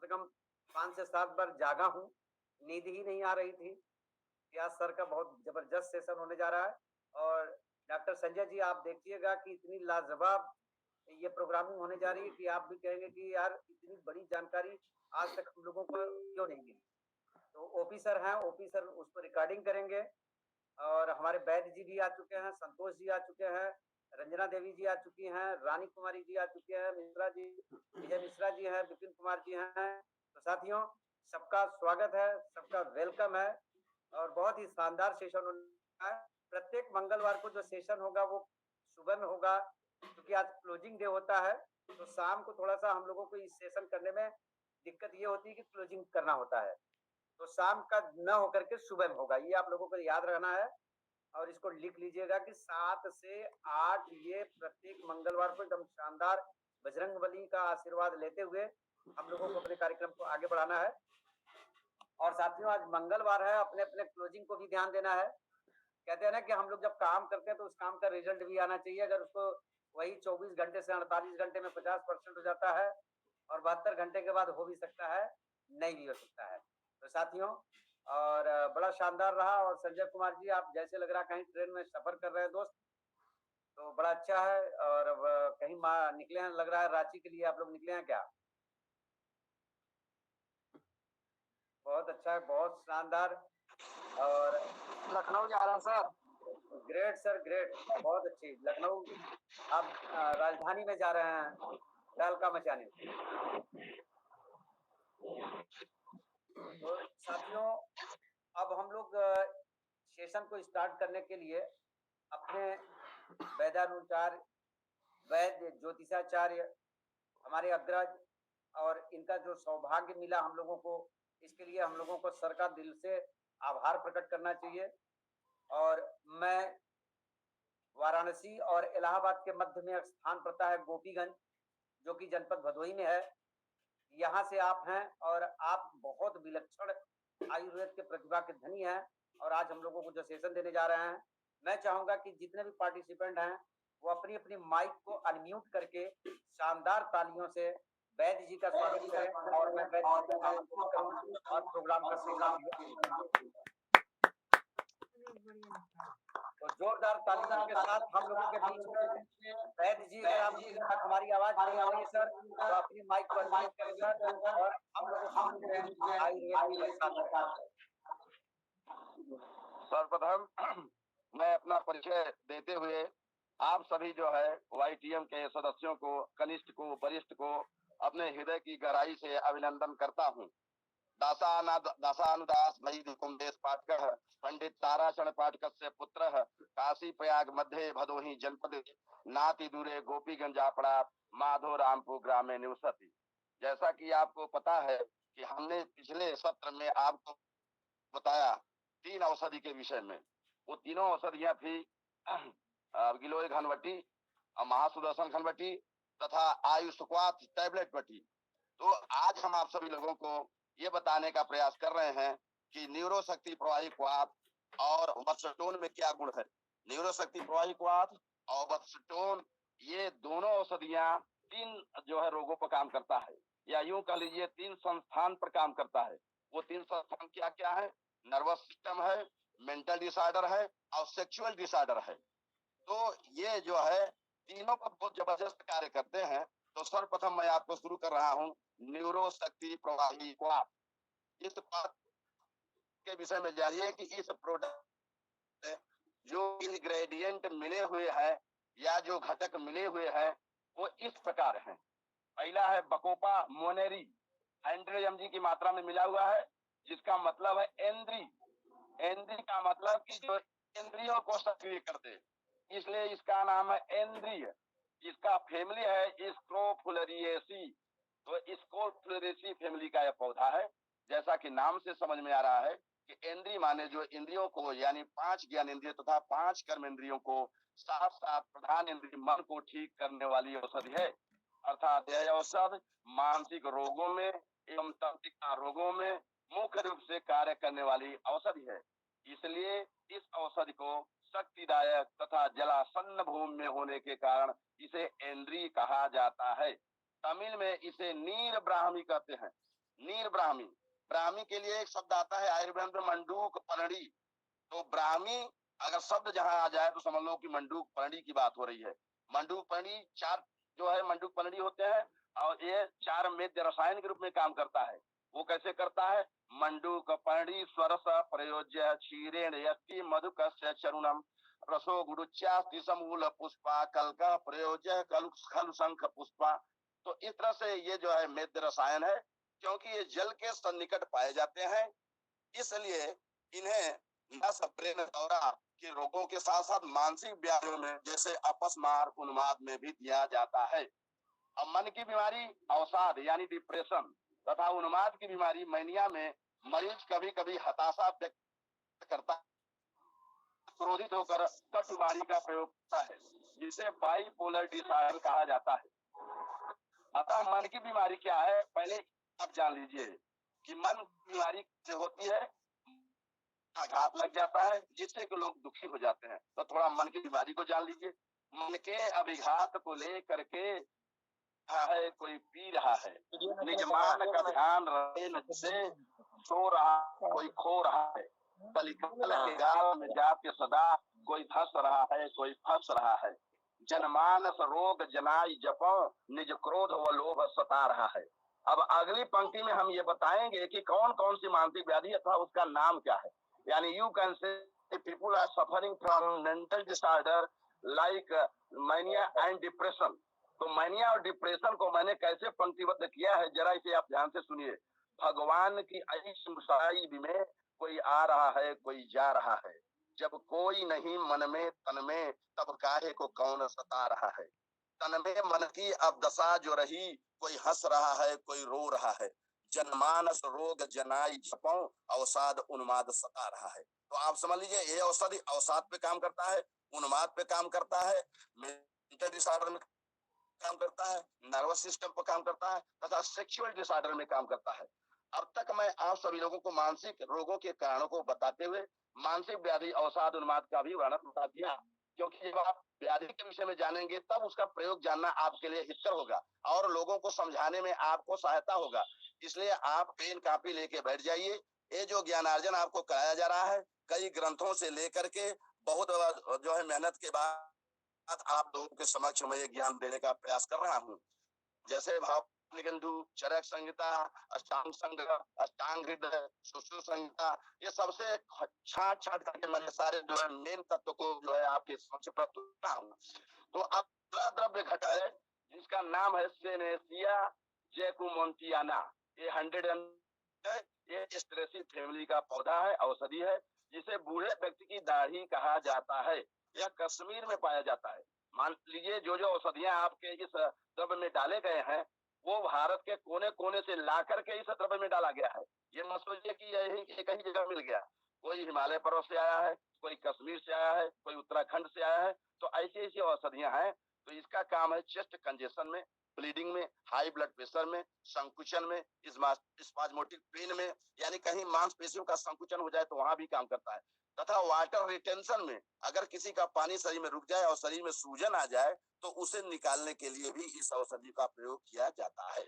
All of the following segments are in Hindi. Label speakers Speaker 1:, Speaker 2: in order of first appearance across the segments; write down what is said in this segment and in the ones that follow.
Speaker 1: कम 5 से 7 बार जागा हूँ, नींद ही नहीं आ रही थी कि आज सर का बहुत ज़बरदस्त सेशन होने जा रहा है। और डॉक्टर संजय जी आप देखिएगा कि इतनी लाजवाब ये प्रोग्रामिंग होने जा रही है कि आप भी कहेंगे कि यार इतनी बड़ी जानकारी आज तक हम लोगों को क्यों नहीं मिली। तो ओपी सर हैं, ओपी सर उस पर रिकॉर्डिंग करेंगे। और हमारे वैद्य जी भी आ चुके हैं, संतोष जी आ चुके हैं, रंजना देवी जी आ चुकी हैं, रानी कुमारी जी आ चुके हैं, मिश्रा जी, विजय मिश्रा जी हैं, विपिन कुमार जी हैं। तो साथियों, सबका स्वागत है, सबका वेलकम है और बहुत ही शानदार सेशन होना है। प्रत्येक मंगलवार को जो सेशन होगा वो सुबह में होगा, क्योंकि आज क्लोजिंग डे होता है। तो शाम को थोड़ा-सा हम लोगों को इस सेशन करने में दिक्कत ये होती है कि क्लोजिंग करना होता है। तो शाम का न होकर के सुबह में होगा, ये आप लोगों को याद रखना है। और इसको लिख लीजिएगा कि 7 से 8 ये प्रत्येक मंगलवार को एकदम शानदार बजरंगबली का आशीर्वाद लेते हुए हम लोगों को अपने कार्यक्रम को आगे बढ़ाना है। और साथियों, आज मंगलवार है, अपने-अपने क्लोजिंग को भी ध्यान देना है। कहते हैं ना कि हम लोग जब काम करते हैं तो उस काम का रिजल्ट भी आना चाहिए। अगर उसको वही 24 घंटे से 48 घंटे में 50% हो जाता है और 72 घंटे के बाद हो भी सकता है, नहीं भी हो सकता है। तो साथियों, और बड़ा शानदार रहा। और संजय कुमार जी, आप जैसे लग रहा है कहीं ट्रेन में सफर कर रहे हैं दोस्त, तो बड़ा अच्छा है। और अब कहीं निकले हैं, लग रहा है रांची के लिए आप लोग निकले हैं क्या? बहुत अच्छा है, बहुत शानदार। और
Speaker 2: लखनऊ जा रहा हूँ सर।
Speaker 1: ग्रेट सर, ग्रेट, बहुत अच्छी। लखनऊ आप राजधानी में जा रहे हैं तहलका मचाने। तो साथियों, अब हम लोग सेशन को स्टार्ट करने के लिए अपने वेदानुसार वैद्य ज्योतिषाचार्य हमारे अग्रज, और इनका जो सौभाग्य मिला हम लोगों को, इसके लिए हम लोगों को सर का दिल से आभार प्रकट करना चाहिए। और मैं वाराणसी और इलाहाबाद के मध्य में स्थान पड़ता है गोपीगंज, जो कि जनपद भदोही में है। यहाँ से आप हैं और आप बहुत विलक्षण आयुर्वेद के प्रतिभा के धनी हैं। और आज हम लोगों को जो सेशन देने जा रहे हैं, मैं चाहूंगा कि जितने भी पार्टिसिपेंट हैं वो अपनी अपनी माइक को अनम्यूट करके शानदार तालियों से वैद्य जी का स्वागत करें। और मैं वैद्य जी को आमंत्रित करूं और प्रोग्राम का सेशन। तो जोरदार तालियों के साथ हम लोगों के बीच में वैद्य जी, अगर आप हमारी आवाज नहीं आ रही है सर, तो अपनी माइक को अनम्यूट करें सर और हम लोग सुनते हैं आयुर्वेद की बात।
Speaker 2: सर्वप्रथम मैं अपना परिचय देते हुए आप सभी जो है YTM के सदस्यों को, कनिष्ठ को, वरिष्ठ को अपने हृदय की गहराई से अभिनंदन करता हूँ। दासानुदास भई कुंदेश पाटक पंडित ताराचरण पाटक से पुत्र काशी प्रयाग मध्य भदोही जनपद नाति दूरे गोपीगंज आपड़ा माधो रामपुर ग्रामे निवसति। जैसा कि आपको पता है कि हमने पिछले सत्र में आपको बताया 3 औषधि के विषय में। वो तीनों औषधियां थी गिलोय घनवटी, महासुदर्शन घनवटी तथा आयुष्वात टैबलेट बटी। तो आज हम आप सभी लोगों को ये बताने का प्रयास कर रहे हैं कि न्यूरोशक्ति प्रवाही क्वाथ और वत्सटोन में क्या गुण है। न्यूरोशक्ति प्रवाही क्वाथ और वत्सटोन ये दोनों औषधियां 3 जो है रोगों पर काम करता है, या यूं कह लीजिए 3 संस्थान पर काम करता है। वो 3 संस्थान क्या क्या है? नर्वस सिस्टम है, मेंटल डिसऑर्डर है और सेक्सुअल डिसऑर्डर है। तो ये जो है तीनों पर बहुत जबरदस्त कार्य करते हैं। तो सर्वप्रथम मैं आपको शुरू कर रहा हूँ न्यूरोशक्ति प्रवाही क्वाथ। इस बात के विषय में जानिए कि इस प्रोडक्ट जो इंग्रेडिएंट मिले हुए हैं या जो घटक मिले हुए हैं वो इस प्रकार हैं। पहला है बकोपा मोनेरी, 100 mg की मात्रा में मिला हुआ है, जिसका मतलब है एंद्री। एंद्री का मतलब कि जो इंद्रियों को सक्रिय कर दे, इसलिए इसका नाम है एंद्री। इसका फैमिली है स्क्रोफुलरिएसी। तो स्क्रोफुलरिएसी फैमिली का यह पौधा है। जैसा कि नाम से समझ में आ रहा है कि इंद्री माने जो इंद्रियों को, यानी 5 ज्ञान इंद्रिय तथा 5 कर्म इंद्रियों को साथ साथ प्रधान इंद्रिय मन को ठीक करने वाली औषधि है। अर्थात यह औषध मानसिक रोगों में एवं तंत्रिका रोगों में मुख्य रूप से कार्य करने वाली औषधि है। इसलिए इस औषधि को शक्तिदायक तथा जलासन्न भूमि में होने के कारण इसे एंद्री कहा जाता है। तमिल में इसे नील ब्राह्मी कहते हैं। नीर ब्राह्मी, ब्राह्मी के लिए एक शब्द आता है आयुर्वेद में मंडूक पनड़ी। तो ब्राह्मी अगर शब्द जहां आ जाए तो समझ लो कि मंडूक पनड़ी की बात हो रही है। मंडूक पनड़ी चार जो है मंडूक पनड़ी होते हैं और ये चार मेद्य रसायन के रूप में काम करता है। वो कैसे करता है? मंडूक पर्णी स्वरस प्रयोज्य क्षीरेण यस्ति मधुकस्य चरुणम रसो गुडुच्यास्ति समूल पुष्पा कलका प्रयोज्य खलु शंख पुष्पा। तो इस तरह से ये जो है मेद्य रसायन है, क्योंकि ये जल के सन्निकट पाए जाते हैं, इसलिए इन्हें नस ब्रेन दौरा के रोगों के साथ साथ मानसिक बीमारियों में जैसे अपस्मार उन्माद में भी दिया जाता है। अब मन की बीमारी अवसाद यानी डिप्रेशन तथा उन्माद की बीमारी मैनिया में मरीज कभी कभी हताशा व्यक्त करता है, क्रोधित होकर कटुवाणी का प्रयोग करता है, जिसे बाइपोलर डिसऑर्डर कहा जाता है। अतः मन की बीमारी क्या है पहले आप जान लीजिए कि मन की बीमारी से होती है, आघात लग जाता है जिससे कि लोग दुखी हो जाते हैं। तो थोड़ा मन की बीमारी को जान लीजिए। मन के अभिघात को लेकर के है कोई पी रहा है, निजमान का ध्यान रहे से सो रहा, कोई खो रहा है, कलिकाल के गाल में जाके सदा कोई धस रहा है, कोई फंस रहा है, जनमानस रोग जनाई जपो निज क्रोध व लोभ सता रहा है। अब अगली पंक्ति में हम ये बताएंगे कि कौन कौन सी मानसिक व्याधि अथवा उसका नाम क्या है। यानी you can say people are suffering from mental disorder like mania and depression. तो मैनिया और डिप्रेशन को मैंने कैसे पंक्तिबद्ध किया है जरा इसे आप ध्यान से सुनिए। भगवान की ऐसी में कोई आ रहा है कोई जा रहा है, जब कोई नहीं मन में तन में तब काहे को कौन सता रहा है। तन में मन की अब दशा जो रही, कोई हंस रहा है कोई रो रहा है, जनमानस रोग जनाई जपो अवसाद उन्माद सता रहा है। तो आप समझ लीजिए ये औषधि अवसाद पे काम करता है, उन्माद पे काम करता है, मेंटल डिसऑर्डर में काम करता है, नर्वस सिस्टम पर काम करता है तथा सेक्सुअल डिसऑर्डर में काम करता है। अब तक मैं आप सभी लोगों को मानसिक रोगों के कारणों को बताते हुए मानसिक व्याधि अवसाद उन्माद का भी वर्णन बता दिया, क्योंकि जब आप व्याधि के विषय में जानेंगे तब उसका प्रयोग जानना आपके लिए हितकर होगा और लोगों को समझाने में आपको सहायता होगा। इसलिए आप पेन कॉपी लेके बैठ जाइए। ये जो ज्ञानार्जन आपको कराया जा रहा है कई ग्रंथों से लेकर के बहुत जो है मेहनत के बाद आप लोगों के समक्ष मैं ये ज्ञान देने का प्रयास कर रहा हूँ। जैसे भाव निगंधु, चरक संहिता, अष्टांग संग्रह, अष्टांग हृदय, सुश्रुत संहिता, ये सबसे छाट छाट करके मैंने सारे जो है मेन तत्व को जो है आपके समक्ष प्रस्तुत कर रहा हूँ। तो अब द्रव्य घटक है जिसका नाम है सेनेसिया जैकुमोंटियाना। ये 100 ये स्ट्रेसी फैमिली का पौधा है, औषधि है, जिसे बूढ़े व्यक्ति की दाढ़ी कहा जाता है। यह कश्मीर में पाया जाता है। मान लीजिए जो जो औषधियां आपके इस द्रव्य में डाले गए हैं वो भारत के कोने कोने से ला करके इस द्रव्य में डाला गया है। ये मत सोचिए कि यही एक ही जगह मिल गया। कोई हिमालय पर्वत से आया है, कोई कश्मीर से आया है, कोई उत्तराखंड से आया है। तो ऐसी ऐसी औषधियां हैं। तो इसका काम है चेस्ट कंजेशन में, ब्लीडिंग में, हाई ब्लड प्रेशर में, संकुचन में, स्पाज्मोटिक पेन में, यानी कहीं मांसपेशियों का संकुचन हो जाए तो वहां भी काम करता है, तथा वाटर रिटेंशन में, अगर किसी का पानी शरीर में रुक जाए और शरीर में सूजन आ जाए तो उसे निकालने के लिए भी इस औषधि का प्रयोग किया जाता है।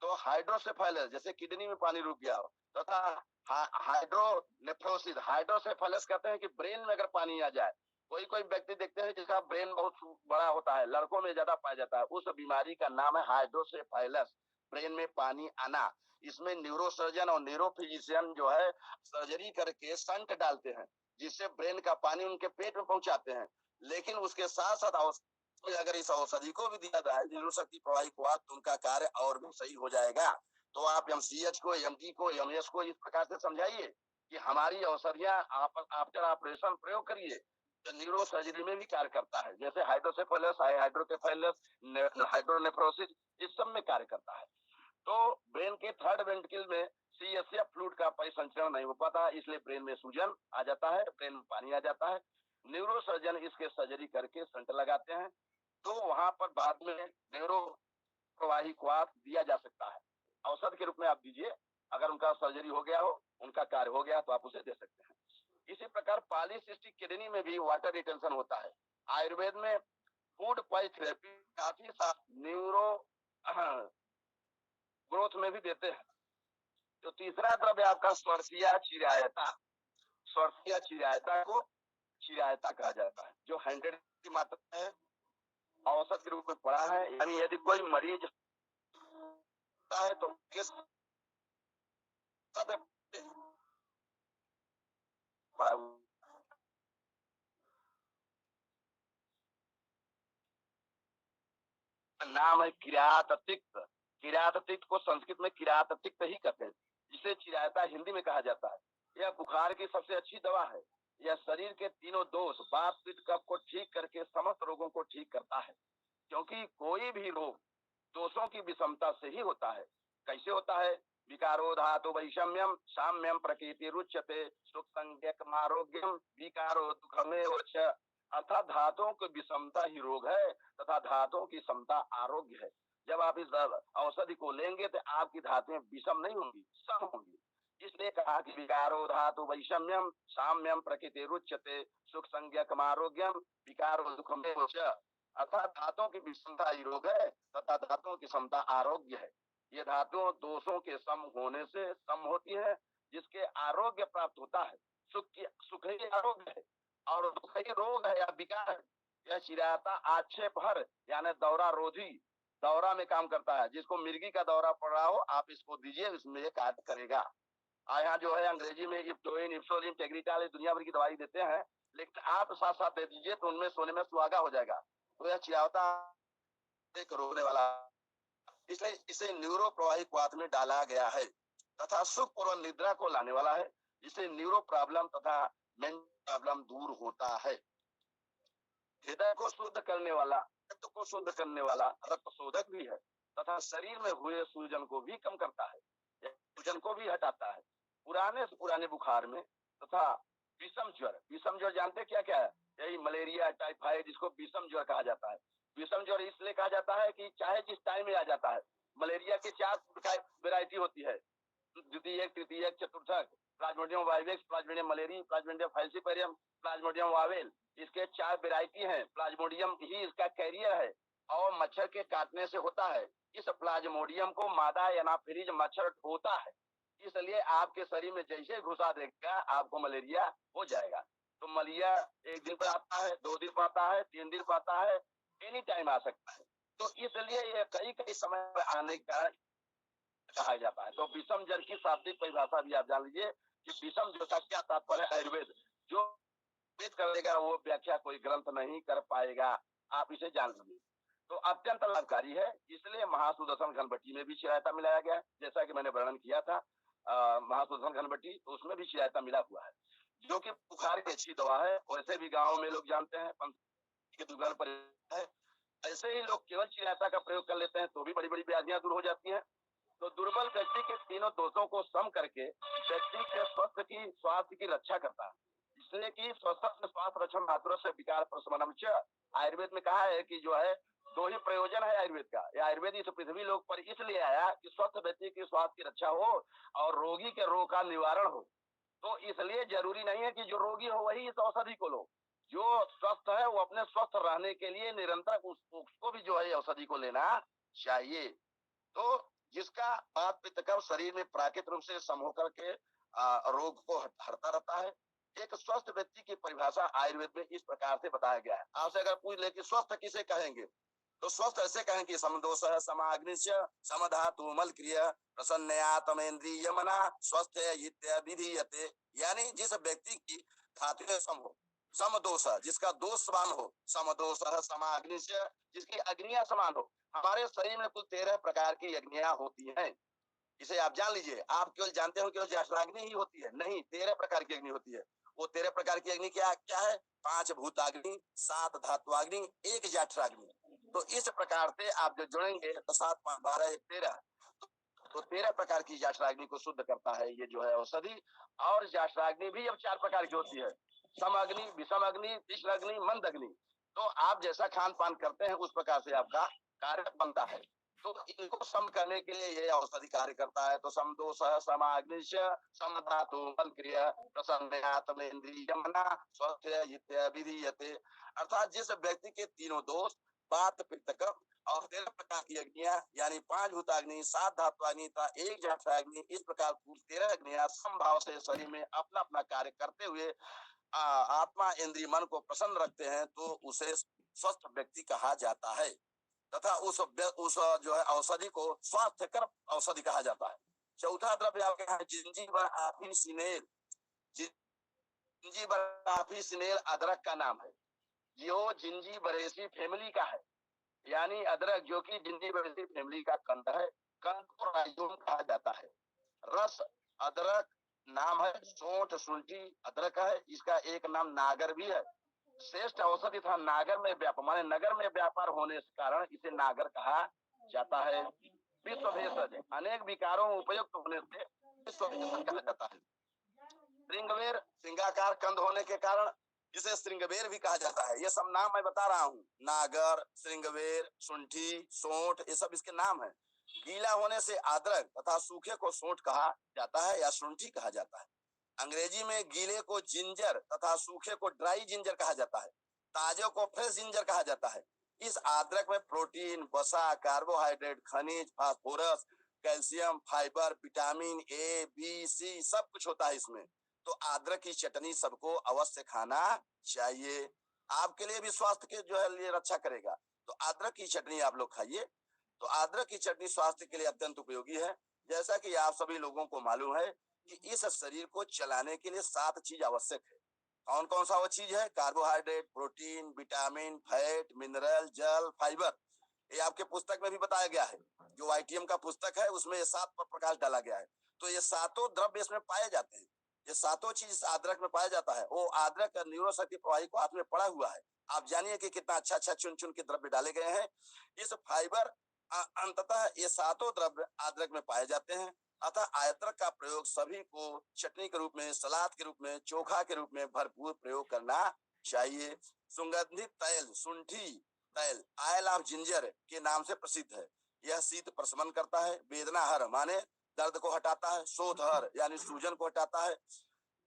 Speaker 2: तो हाइड्रोसेफेलस जैसे किडनी में पानी रुक गया हो, तथा हाइड्रोनेफ्रोसिस, हाइड्रोसेफेलस कहते हैं कि ब्रेन में अगर पानी आ जाए। कोई कोई व्यक्ति देखते हैं जिसका ब्रेन बहुत बड़ा होता है, लड़कों में ज्यादा पाया जाता है, उस बीमारी का नाम है हाइड्रोसेफेलस, ब्रेन में पानी आना। इसमें न्यूरोसर्जन और न्यूरोफिजिशियन जो है सर्जरी करके स्टंट डालते हैं जिससे ब्रेन का पानी उनके पेट में पहुंचाते हैं। लेकिन उसके साथ साथ अगर इस औषधि को भी दिया जाए न्यूरोशक्ति प्रवाही को तो उनका कार्य और भी सही हो जाएगा। तो आप एमसीएच को, एमडी को, एमएस को इस प्रकार से समझाइए कि हमारी औषधियां आप आफ्टर ऑपरेशन प्रयोग करिए तो न्यूरो सर्जरी में भी कार्य करता है। जैसे हाइड्रोसेफेलस, हाइड्रोकेफेलस, हाइड्रोनेफ्रोसिस, इस सब में कार्य करता है। तो ब्रेन के थर्ड वेंट्रिकल में सीएसएफ फ्लूइड का परिसंचरण नहीं हो पाता, इसलिए ब्रेन में सूजन आ जाता है, ब्रेन में पानी आ जाता है। न्यूरोसर्जन इसके सर्जरी करके स्टंट लगाते हैं, तो वहां पर बाद में न्यूरो प्रवाही क्वाथ दिया जा सकता है, औषध के रूप में आप दीजिए। अगर उनका सर्जरी हो गया हो, उनका कार्य हो गया तो आप उसे दे सकते हैं। इसी प्रकार पॉलीसिस्टिक किडनी में भी वाटर रिटेंशन होता है। आयुर्वेद में फूड पॉइज थेरेपी काफी न्यूरो ग्रोथ में भी देते हैं। तीसरा द्रव्य आपका स्वर्षीया चिरायता। स्वर्षीया चिरायता को चिरायता कहा जाता है, जो 100 की मात्रा है, औसत के रूप में पड़ा है। यानी यदि कोई मरीज है तो नाम है किरात तिक्त। किरात तिक्त को संस्कृत में किरात तिक्त ही कहते हैं, जिसे चिरायता हिंदी में कहा जाता है। यह बुखार की सबसे अच्छी दवा है। यह शरीर के तीनों दोष वात पित्त कफ को ठीक करके समस्त रोगों को ठीक करता है, क्योंकि कोई भी रोग दोषों की विषमता से ही होता है। कैसे होता है? विकारो धातु वैषम्यम साम्यम प्रकृति रुच्यते सुख संज्ञकम आरोग्यम विकारो दुखमेव च। अर्थात धातुओं की विषमता ही रोग है तथा धातुओं की समता आरोग्य है। जब आप इस औषधि को लेंगे तो आपकी धातुएं विषम नहीं होंगी, सम होंगी। इसलिए कहा कि विकारो धातु वैषम्यम साम्यम प्रकृति रुच्यते सुख संज्ञकम आरोग्यम विकारो दुखमेव च। अर्थात धातुओं की विषमता ही रोग है तथा धातुओं की समता आरोग्य है। ये धातुओं दोषों के सम होने से सम होती है, जिसके आरोग्य प्राप्त होता है। सुख ही आरोग्य है और दुख ही रोग है या विकार है। यह चिरायता आक्षेप हर यानी दौरा रोधी, दौरा में काम करता है। जिसको मिर्गी का दौरा पड़ रहा हो आप इसको दीजिए, इसमें ये कार्य करेगा। यहाँ जो है अंग्रेजी में इप्टोइन इप्सोलिन टेग्रिटाल दुनिया भर की दवाई देते हैं, लेकिन आप साथ साथ दे दीजिए तो उनमें सोने में सुहागा हो जाएगा। तो यह चिरायता एक रोकने वाला, इसलिए इसे न्यूरो प्रवाहिक वात में डाला गया है तथा सुख पूर्व निद्रा को लाने वाला है, जिससे न्यूरो प्रॉब्लम तथा मेंटल प्रॉब्लम दूर होता है। हृदय को शुद्ध करने वाला, रक्त को शुद्ध करने वाला रक्त शोधक भी है तथा शरीर में हुए सूजन को भी कम करता है, सूजन को भी हटाता है। पुराने से पुराने बुखार में तथा विषम ज्वर जानते क्या क्या है? यही मलेरिया टाइफाइड, जिसको विषम ज्वर कहा जाता है। विषम ज्वर इसलिए कहा जाता है कि चाहे जिस टाइम में आ जाता है। मलेरिया के 4 वेरायटी होती है, द्वितीयक तृतीयक चतुर्थक, plasmodium vivax, plasmodium malariae, plasmodium falciparum, plasmodium वावेल। इसके 4 वेरायटी हैं। प्लाज्मोडियम ही इसका कैरियर है और मच्छर के काटने से होता है। इस प्लाज्मोडियम को मादा एनाफिलीज मच्छर ढोता है, इसलिए आपके शरीर में जैसे घुसा देगा आपको मलेरिया हो जाएगा। तो मलेरिया एक दिन पर आता है, 2 दिन पर आता है, 3 दिन पर आता है, एनी टाइम आ सकता है। तो इसलिए ये कई समय पर आने का कहा जाता है। तो विषम ज्वर की शाब्दिक परिभाषा भी आप जान लीजिए कि विषम ज्वर का क्या तात्पर्य है। आयुर्वेद जो वेद कर देगा वो व्याख्या कोई ग्रंथ नहीं कर पाएगा, आप इसे जान लीजिए। तो अत्यंत लाभकारी है, इसलिए महासुदर्शन घनबट्टी में भी चिरायता मिलाया गया है। जैसा कि मैंने वर्णन किया था महासुदर्शन घनबट्टी, तो उसमें भी चिरायता मिला हुआ है, जो कि बुखार की अच्छी दवा है। वैसे भी गाँव में लोग जानते हैं, के दुकान पर है। ऐसे ही लोग केवल चिरायता का प्रयोग कर लेते हैं तो भी बड़ी बड़ी व्याधियां दूर हो जाती हैं। तो दुर्बल व्यक्ति के तीनों दोषों को सम करके व्यक्ति के स्वास्थ्य की रक्षा करता है। इसलिए कि स्वास्थ्य रक्षण मात्र से विकार प्रशमनम च। आयुर्वेद में कहा है कि जो है 2 ही प्रयोजन है आयुर्वेद का। आयुर्वेद इस पृथ्वी लोक पर इसलिए आया कि स्वस्थ व्यक्ति के स्वास्थ्य की रक्षा हो और रोगी के रोग का निवारण हो। तो इसलिए जरूरी नहीं है कि जो रोगी हो वही इस औषधि को लो। जो स्वस्थ है वो अपने स्वस्थ रहने के लिए निरंतर उसको भी जो है औषधि को लेना चाहिए। तो जिसका वात पित्त कफ शरीर में प्राकृतिक रूप से सम होकर के रोग को हटता रहता है। एक स्वस्थ व्यक्ति की परिभाषा आयुर्वेद में इस प्रकार से बताया गया है। आपसे अगर पूछ ले कि स्वस्थ किसे कहेंगे, तो स्वस्थ ऐसे कहें कि समदोष समाग्निश्च समधातु मल क्रिय प्रसन्नयातमेन्द्रिय मना स्वस्थ विधीयते। यानी जिस व्यक्ति की धातुएं सम हो, समदोष जिसका दोष समान हो, समदोष समाग्निश्च जिसकी अग्नियां समान हो। हमारे शरीर में कुल 13 प्रकार की अग्नियां होती हैं, इसे आप जान लीजिए। आप केवल जानते हो केवल जठराग्नि ही होती है, नहीं, 13 प्रकार की अग्नि होती है। वो 13 प्रकार की अग्नि क्या क्या है? 5 भूताग्नि, 7 धात्वाग्नि, 1 जठराग्नि। तो इस प्रकार से आप जो जोड़ेंगे तो 7 5 12 1 13, तो 13 प्रकार की जठराग्नि को शुद्ध करता है ये जो है औषधि। और जठराग्नि भी अब 4 प्रकार की होती है, सम अग्नि, विषम अग्नि, तीक्ष्ण अग्नि, मंद अग्नि। तो आप जैसा खान पान करते हैं उस प्रकार से आपका कार्य बनता है। तो इनको सम करने के लिए ये औषधि कार्य करता है। तो समदोष समाग्निश समधातु मल क्रिय प्रसन्नयातमेन्द्रिय मना स्वस्थ विधीयते। अर्थात जिस व्यक्ति के तीनों दोष वात पित्त कफ और 13 प्रकार की अग्नियां यानी 5 भूताग्नि, 7 धात्वाग्नि तथा 1 जठराग्नि, इस प्रकार कुल 13 अग्नियां समभाव से शरीर में अपना अपना कार्य करते हुए आत्मा इंद्रिय मन को प्रसन्न रखते हैं, तो उसे स्वस्थ व्यक्ति कहा जाता है तथा उस जो है औषधि को स्वास्थ्यकर औषधि कहा जाता है। चौथा द्रव्य आपके यहाँ जिंजीबर आफी सिनेल, जिंजीबर आफी सिनेल अदरक का नाम है। यो जिंजीबरेसी फैमिली का है, यानी अदरक जो कि जिंजीबरेसी फैमिली का कंद है। कंद को राइजोम कहा जाता है। रस अदरक नाम है। सोंठ शुंठी अदरक है। इसका एक नाम नागर भी है। श्रेष्ठ औषधि था नागर में व्यापार, माने नगर में व्यापार होने के कारण इसे नागर कहा जाता है। विश्व भेषज अनेक विकारों में उपयुक्त होने से विश्व भेषज कहा जाता है। श्रृंगवेर श्रृंगाकार कंद होने के कारण इसे श्रृंगवेर भी कहा जाता है। ये सब नाम मैं बता रहा हूँ, नागर, श्रृंगवेर, शुंठी, सोंठ, ये सब इसके नाम है। गीला होने से अदरक तथा सूखे को सोंठ कहा जाता है या शुंठी कहा जाता है। अंग्रेजी में गीले को जिंजर तथा सूखे को ड्राई जिंजर कहा जाता है। ताजे को फ्रेश जिंजर कहा जाता है। इस अदरक में प्रोटीन, वसा, कार्बोहाइड्रेट, खनिज, phosphorus, calcium, fibre, vitamin A, B, C सब कुछ होता है इसमें। तो अदरक की चटनी सबको अवश्य खाना चाहिए। आपके लिए भी स्वास्थ्य के जो है लिए रक्षा करेगा। तो अदरक की चटनी आप लोग खाइए। तो अदरक की चटनी स्वास्थ्य के लिए अत्यंत उपयोगी है। जैसा कि आप सभी लोगों को मालूम है कि इस शरीर को चलाने के लिए 7 चीज आवश्यक है। कौन कौन सा वो चीज है? Carbohydrate, protein, vitamin, fat, mineral, जल, फाइबर। ये आपके पुस्तक में भी बताया गया है। जो आईटीएम का पुस्तक है उसमें ये 7 पर प्रकाश डाला गया है। तो ये 7 द्रव्य इसमें पाए जाते हैं। ये 7 चीज अदरक में पाया जाता है। वो अदरक का न्यूरोशक्ति प्रवाही को हाथ में पड़ा हुआ है। आप जानिए कि कितना अच्छा अच्छा चुन चुन के द्रव्य डाले गए हैं। इस फाइबर अंततः ये 7 द्रव्य अदरक में पाए जाते हैं। अतः अदरक का प्रयोग सभी को चटनी के रूप में, सलाद के रूप में, चोखा के रूप में भरपूर प्रयोग करना चाहिए। सुगंधित तैल शुंठी तैल ऑयल ऑफ जिंजर के नाम से प्रसिद्ध है। यह शीत प्रशमन करता है, वेदना हर माने दर्द को हटाता है, शोथ हर यानी सूजन को हटाता है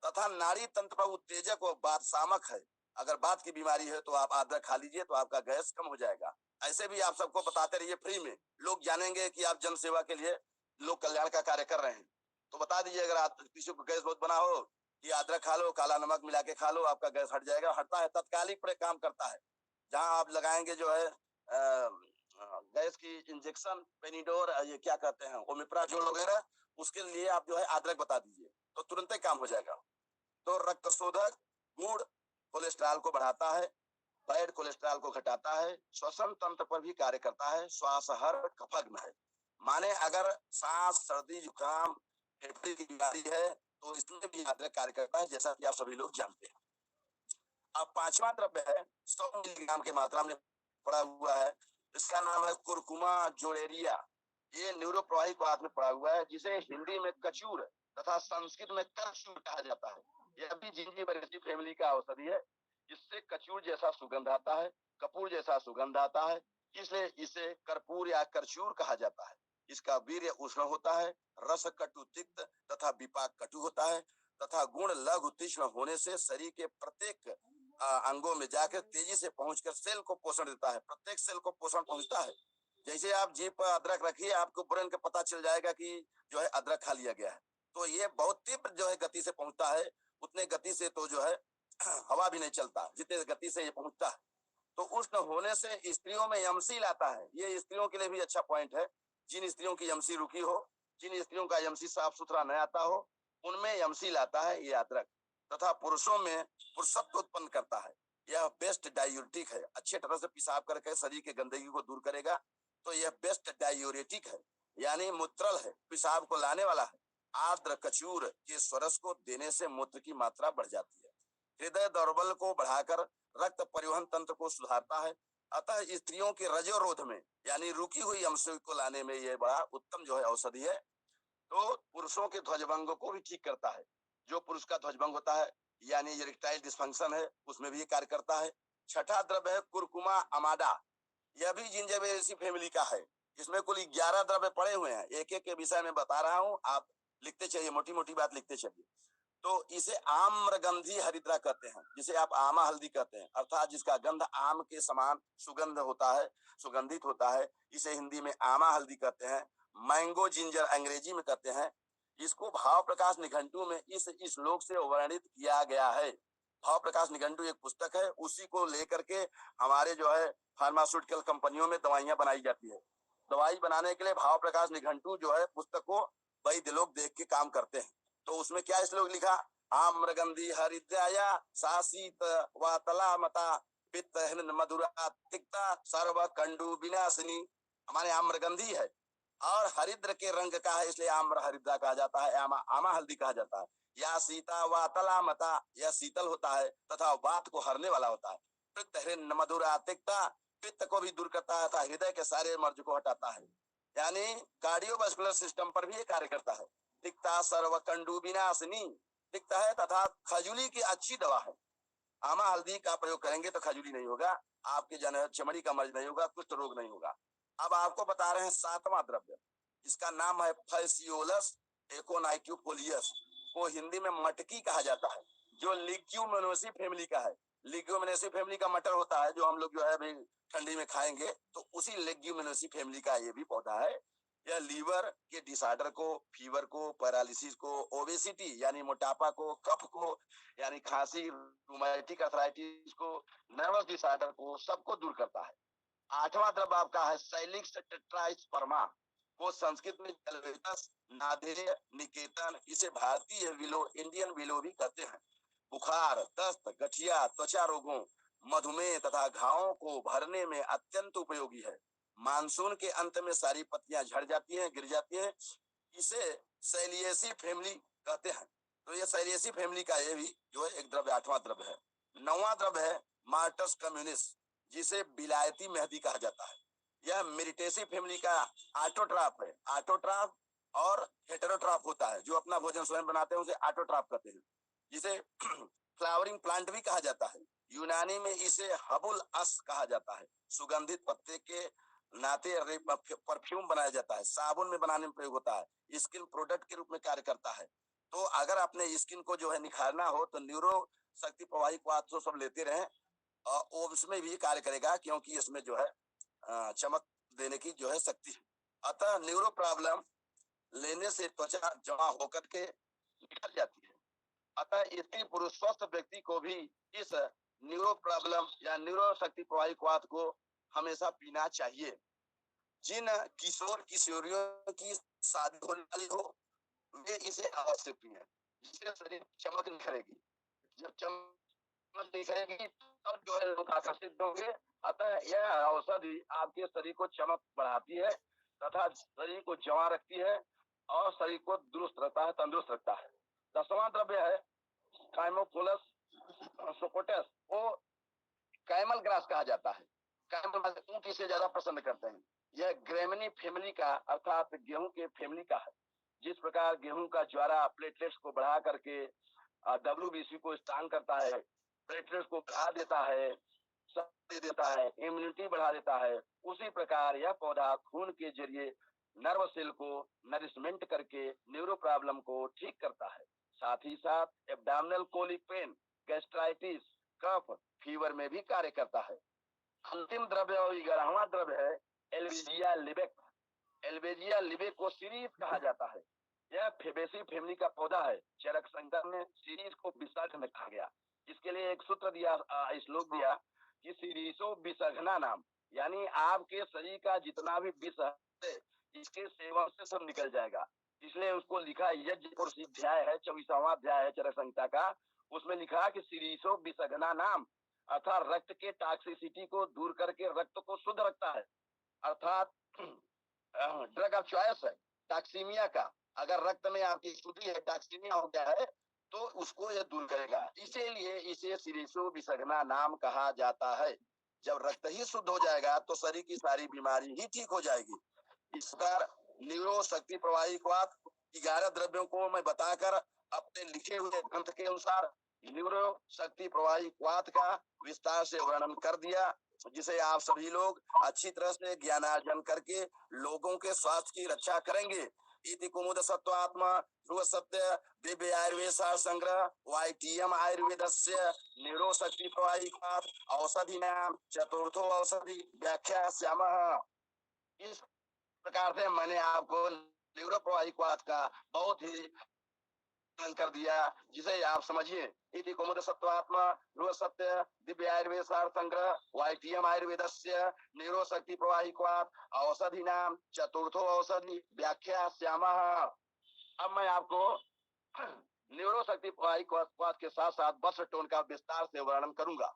Speaker 2: तथा नाड़ी तंत्र पर उत्तेजक व बातशामक है। अगर बात की बीमारी है तो आप अदरक खा लीजिए तो आपका गैस कम हो जाएगा। ऐसे भी आप सबको बताते रहिए फ्री में, लोग जानेंगे कि आप जन सेवा के लिए लोक कल्याण का कार्य कर रहे हैं। तो बता दीजिए अगर आप किसी को गैस बहुत बना हो कि अदरक खा लो, काला नमक मिला के खा लो, आपका गैस हट जाएगा। हटता है, तत्कालिक काम करता है। जहां आप लगाएंगे जो है गैस की इंजेक्शन, पेनिडोर, ये क्या कहते हैं, ओमिप्राजोल वगैरह, उसके लिए आप जो है अदरक बता दीजिए तो तुरंत ही काम हो जाएगा। तो रक्त शोधक गुण कोलेस्ट्रॉल को बढ़ाता है, बैड कोलेस्ट्रॉल को घटाता है, श्वसन तंत्र पर भी कार्य करता है, श्वास हर कफग्न है। माने अगर सांस, सर्दी, जुकाम, फेफड़े की बीमारी है तो इसमें भी अदरक कार्य करता है, जैसा कि आप सभी लोग जानते हैं। अब 5वां द्रव्य है 100 मिलीग्राम की मात्रा में पड़ा हुआ है। इसका नाम है कुरकुमा जोड़ेरिया। ये न्यूरोप्रवाही को हाथ में पड़ा हुआ है, जिसे हिंदी में कचूर तथा संस्कृत में करचूर कहा जाता है। यह भी जिंजीबरेसी फैमिली का औषधि है। इससे कचूर जैसा सुगंध आता है, कपूर जैसा सुगंध आता है, इसलिए इसे कर्पूर या करचूर कहा जाता है। इसका वीर्य उष्ण होता है, रस कटु तिक्त तथा विपाक कटु होता है तथा गुण लघु तीक्ष्ण होने से शरीर के प्रत्येक अंगों में जाकर तेजी से पहुंचकर सेल को पोषण देता है। प्रत्येक सेल को पोषण पहुंचता है। जैसे आप जीभ पर अदरक रखिए, आपको ब्रेन का पता चल जाएगा कि जो है अदरक खा लिया गया है। तो ये बहुत तीव्र जो है गति से पहुंचता है। उतने गति से तो जो है हवा भी नहीं चलता जितने गति से ये पहुंचता है। तो उष्ण होने से स्त्रियों में यमसी लाता है। ये स्त्रियों के लिए भी अच्छा पॉइंट है। जिन स्त्रियों की यमसी रुकी हो, जिन स्त्रियों का यमसी साफ सुथरा न आता हो, उनमें यमसी लाता है ये अदरक। तथा पुरुषों में पुरुषत्व उत्पन्न करता है। यह बेस्ट डायूरेटिक है। अच्छे तरह से पेशाब करके शरीर के गंदगी को दूर करेगा। तो यह बेस्ट डायूरेटिक है, यानी मूत्रल है, पेशाब को लाने वाला है। आर्द्र कचूर के स्वरस को देने से मूत्र की मात्रा बढ़ जाती है। हृदय दौर्बल्य को बढ़ाकर रक्त परिवहन तंत्र को सुधारता है। अतः स्त्रियों के रजोरोध में यानी रुकी हुई अंशों को लाने में यह बड़ा उत्तम जो है औषधि है। तो पुरुषों के ध्वजभंग को भी ठीक करता है। जो पुरुष का ध्वजभंग होता है यानी इरेक्टाइल डिस्फंक्शन है, उसमें भी कार्य करता है। 6ठा द्रव्य है कुरकुमा अमाडा। यह भी जिंजीबरेसी फैमिली का है। इसमें कुल 11 द्रव्य पड़े हुए हैं। एक एक के विषय में बता रहा हूं, आप लिखते चलिए, मोटी मोटी बात लिखते चलिए। तो इसे आम्रगंधी हरिद्रा कहते हैं, जिसे आप आमा हल्दी कहते हैं, अर्थात जिसका गंध आम के समान सुगंध होता है, सुगंधित होता है, इसे हिंदी में आमा हल्दी कहते हैं। मैंगो जिंजर अंग्रेजी में कहते हैं। इसको भाव प्रकाश निघंटू में इस श्लोक से वर्णित किया गया है। भाव प्रकाश निघंटू एक पुस्तक है, उसी को लेकर के हमारे जो है फार्मास्यूटिकल कंपनियों में दवाइयां बनाई जाती है। दवाई बनाने के लिए भाव प्रकाश निघंटू जो है पुस्तक को वैद्य लोग देख के काम करते हैं। तो उसमें क्या श्लोक लिखा, आम्रगंधी हरिद्राया सासीत वातला मता पित्त मधुरा तिक्ता सर्व कंडू विनाशिनी। हमारे आम्रगंधी है और हरिद्र के रंग का है, इसलिए आम्र हरिद्रा कहा जाता है, आमा हल्दी कहा जाता है। या सीता वातला मता, यह शीतल होता है तथा वात को हरने वाला होता है। पित्त मधुरा तिक्ता, पित्त को भी दूर करता है तथा हृदय के सारे मर्ज को हटाता है, यानी कार्डियोवास्कुलर सिस्टम पर भी ये कार्य करता है। तिक्ता सर्व कंडू विनाशिनी, तिक्ता है तथा खजूली की अच्छी दवा है। आमा हल्दी का प्रयोग करेंगे तो खजूली नहीं होगा, आपके जन चमड़ी का मर्ज नहीं होगा, कुष्ठ रोग नहीं होगा। अब आपको बता रहे हैं 7वां द्रव्य, इसका नाम है फैसियोलस एकोनाइक्यूफोलियस, को हिंदी में मटकी कहा जाता है, जो लिग्यूमिनोसी फैमिली का है। लिग्यूमिनोसी फैमिली का मटर होता है जो हम लोग जो है अभी ठंडी में खाएंगे, तो उसी लिग्यूमिनोसी फैमिली का ये भी पौधा है। यह लीवर के डिसऑर्डर को, फीवर को, पैरालिसिस को, ओबेसिटी यानी मोटापा को, कफ को यानी खांसी, रूमेटिक अर्थराइटिस को, नर्वस डिसऑर्डर को, सबको दूर करता है। 8वां द्रव्य आपका है सैलिक्स टेट्राइस्पर्मा, को संस्कृत में जलवेतस, नादेय, निकेतन, इसे भारतीय विलो, इंडियन विलो भी कहते हैं। बुखार, दस्त, गठिया, त्वचा रोगों, मधुमेह तथा घावों को भरने में अत्यंत उपयोगी है। मानसून के अंत में सारी पत्तियां झड़ जाती हैं, गिर जाती हैं, इसे सैलिएसी फैमिली कहते हैं। तो ये सैलिएसी फैमिली का ये भी जो है एक द्रव्य 8वां द्रव्य है। 9वां द्रव्य है मार्टस कम्युनिस, जिसे बिलायती मेहंदी कहा जाता है। यह मिरिटेसी फैमिली का ऑटोट्रॉफ है। ऑटोट्रॉफ और हेटेरोट्रॉफ होता है, जो अपना भोजन स्वयं बनाते हैं उसे ऑटोट्रॉफ कहते हैं, जिसे फ्लावरिंग प्लांट भी कहा जाता है। यूनानी में इसे हबुल अस कहा जाता है। सुगंधित पत्ते के नाते परफ्यूम बनाया जाता है, साबुन में बनाने में प्रयोग होता है, स्किन प्रोडक्ट के रूप में कार्य करता है। तो अगर अपने स्किन को जो है निखारना हो तो न्यूरो शक्ति प्रवाही को सब लेते रहें, और उसमें भी कार्य करेगा, क्योंकि इसमें जो है चमक देने की जो है शक्ति है। अतः न्यूरो प्रॉब्लम लेने से त्वचा जमा होकर के निकल जाती है। अतः स्त्री पुरुष स्वस्थ व्यक्ति को भी इस न्यूरो प्रॉब्लम या न्यूरो शक्ति प्रवाही क्वाथ को हमेशा पीना चाहिए। जिन किशोर किशोरियों की शादी होने वाली हो वे इसे अवश्य पिए, जिससे शरीर चमक निखरेगी। जब चमक निखरेगी तब जो है लोग आकर्षित होंगे। अतः यह औषधि आपके शरीर को चमक बढ़ाती है तथा शरीर को जमा रखती है और शरीर को दुरुस्त रखता है, तंदुरुस्त रखता है। 10वां द्रव्य है काइमोपोलस सोकोटस, को कैमल ग्रास कहा जाता है। कैमल ऊंट इसे ज्यादा पसंद करते हैं। यह ग्रेमिनी फैमिली का अर्थात गेहूं के फैमिली का है। जिस प्रकार गेहूं का ज्वारा प्लेटलेट्स को बढ़ा करके WBC को स्ट्रांग करता है, प्लेटलेट्स को बढ़ा देता है, शक्ति देता है, इम्यूनिटी बढ़ा देता है, उसी प्रकार यह पौधा खून के जरिए नर्व सेल को नरिशमेंट करके न्यूरो प्रॉब्लम को ठीक करता है। साथ ही साथ एब्डोमिनल कोलिक पेन, गैस्ट्राइटिस, कफ, फीवर में भी कार्य करता है। अंतिम द्रव्य और 11वां द्रव्य है एल्वेजिया लिबेक। एल्वेजिया लिबेक को सीरीज कहा जाता है। यह फेबेसी फैमिली का पौधा है। चरक संहिता में सीरीज को विसर्ग में कहा गया। इसके लिए एक सूत्र दिया, श्लोक दिया कि सीरीसो विसर्गना नाम, यानी आपके शरीर का जितना भी विष है इसके सेवन से सब निकल जाएगा। इसलिए उसको लिखा यज्ञ पुरुष अध्याय है, 24वां अध्याय है चरक संहिता का, उसमें लिखा कि सीरीसो विसर्गना नाम, अर्थात रक्त के टॉक्सिसिटी को दूर करके रक्त को शुद्ध रखता है। अर्थात ड्रग ऑफ चॉइस है टॉक्सीमिया का। अगर रक्त में आपकी शुद्धि है, टॉक्सीमिया हो गया है, तो उसको यह दूर करेगा। इसीलिए इसे सीरीसो विसर्गना नाम कहा जाता है। जब रक्त ही शुद्ध हो जाएगा तो शरीर की सारी बीमारी ही ठीक हो जाएगी। इस बार न्यूरो शक्ति प्रवाही क्वाथ 11 द्रव्यों को मैं बताकर अपने लिखे हुए ग्रंथ के अनुसार न्यूरो शक्ति प्रवाही क्वाथ का विस्तार से वर्णन कर दिया, जिसे आप सभी लोग अच्छी तरह से ज्ञानार्जन करके लोगों के स्वास्थ्य की रक्षा करेंगे। इति कुमुद सत्वात्मा ध्रुव सत्य दिव्य आयुर्वेद सार संग्रह वाईटीएम आयुर्वेदस्य न्यूरोशक्ति प्रवाहिकात् औषधि नाम चतुर्थो औषधि व्याख्या श्यामः। इस प्रकार से मैंने आपको न्यूरो प्रवाहिकात् का बहुत ही कर दिया, जिसे आप समझिए। इति कुमुद सत्वात्मा ध्रुव सत्य दिव्य आयुर्वेद सार संग्रह वाईटीएम आयुर्वेदस्य न्यूरोशक्ति प्रवाहिकात् औषधि नाम चतुर्थो औषधि व्याख्या श्यामः। अब मैं आपको न्यूरोशक्ति प्रवाहिकात् के साथ साथ बस्टोन का विस्तार से वर्णन करूंगा।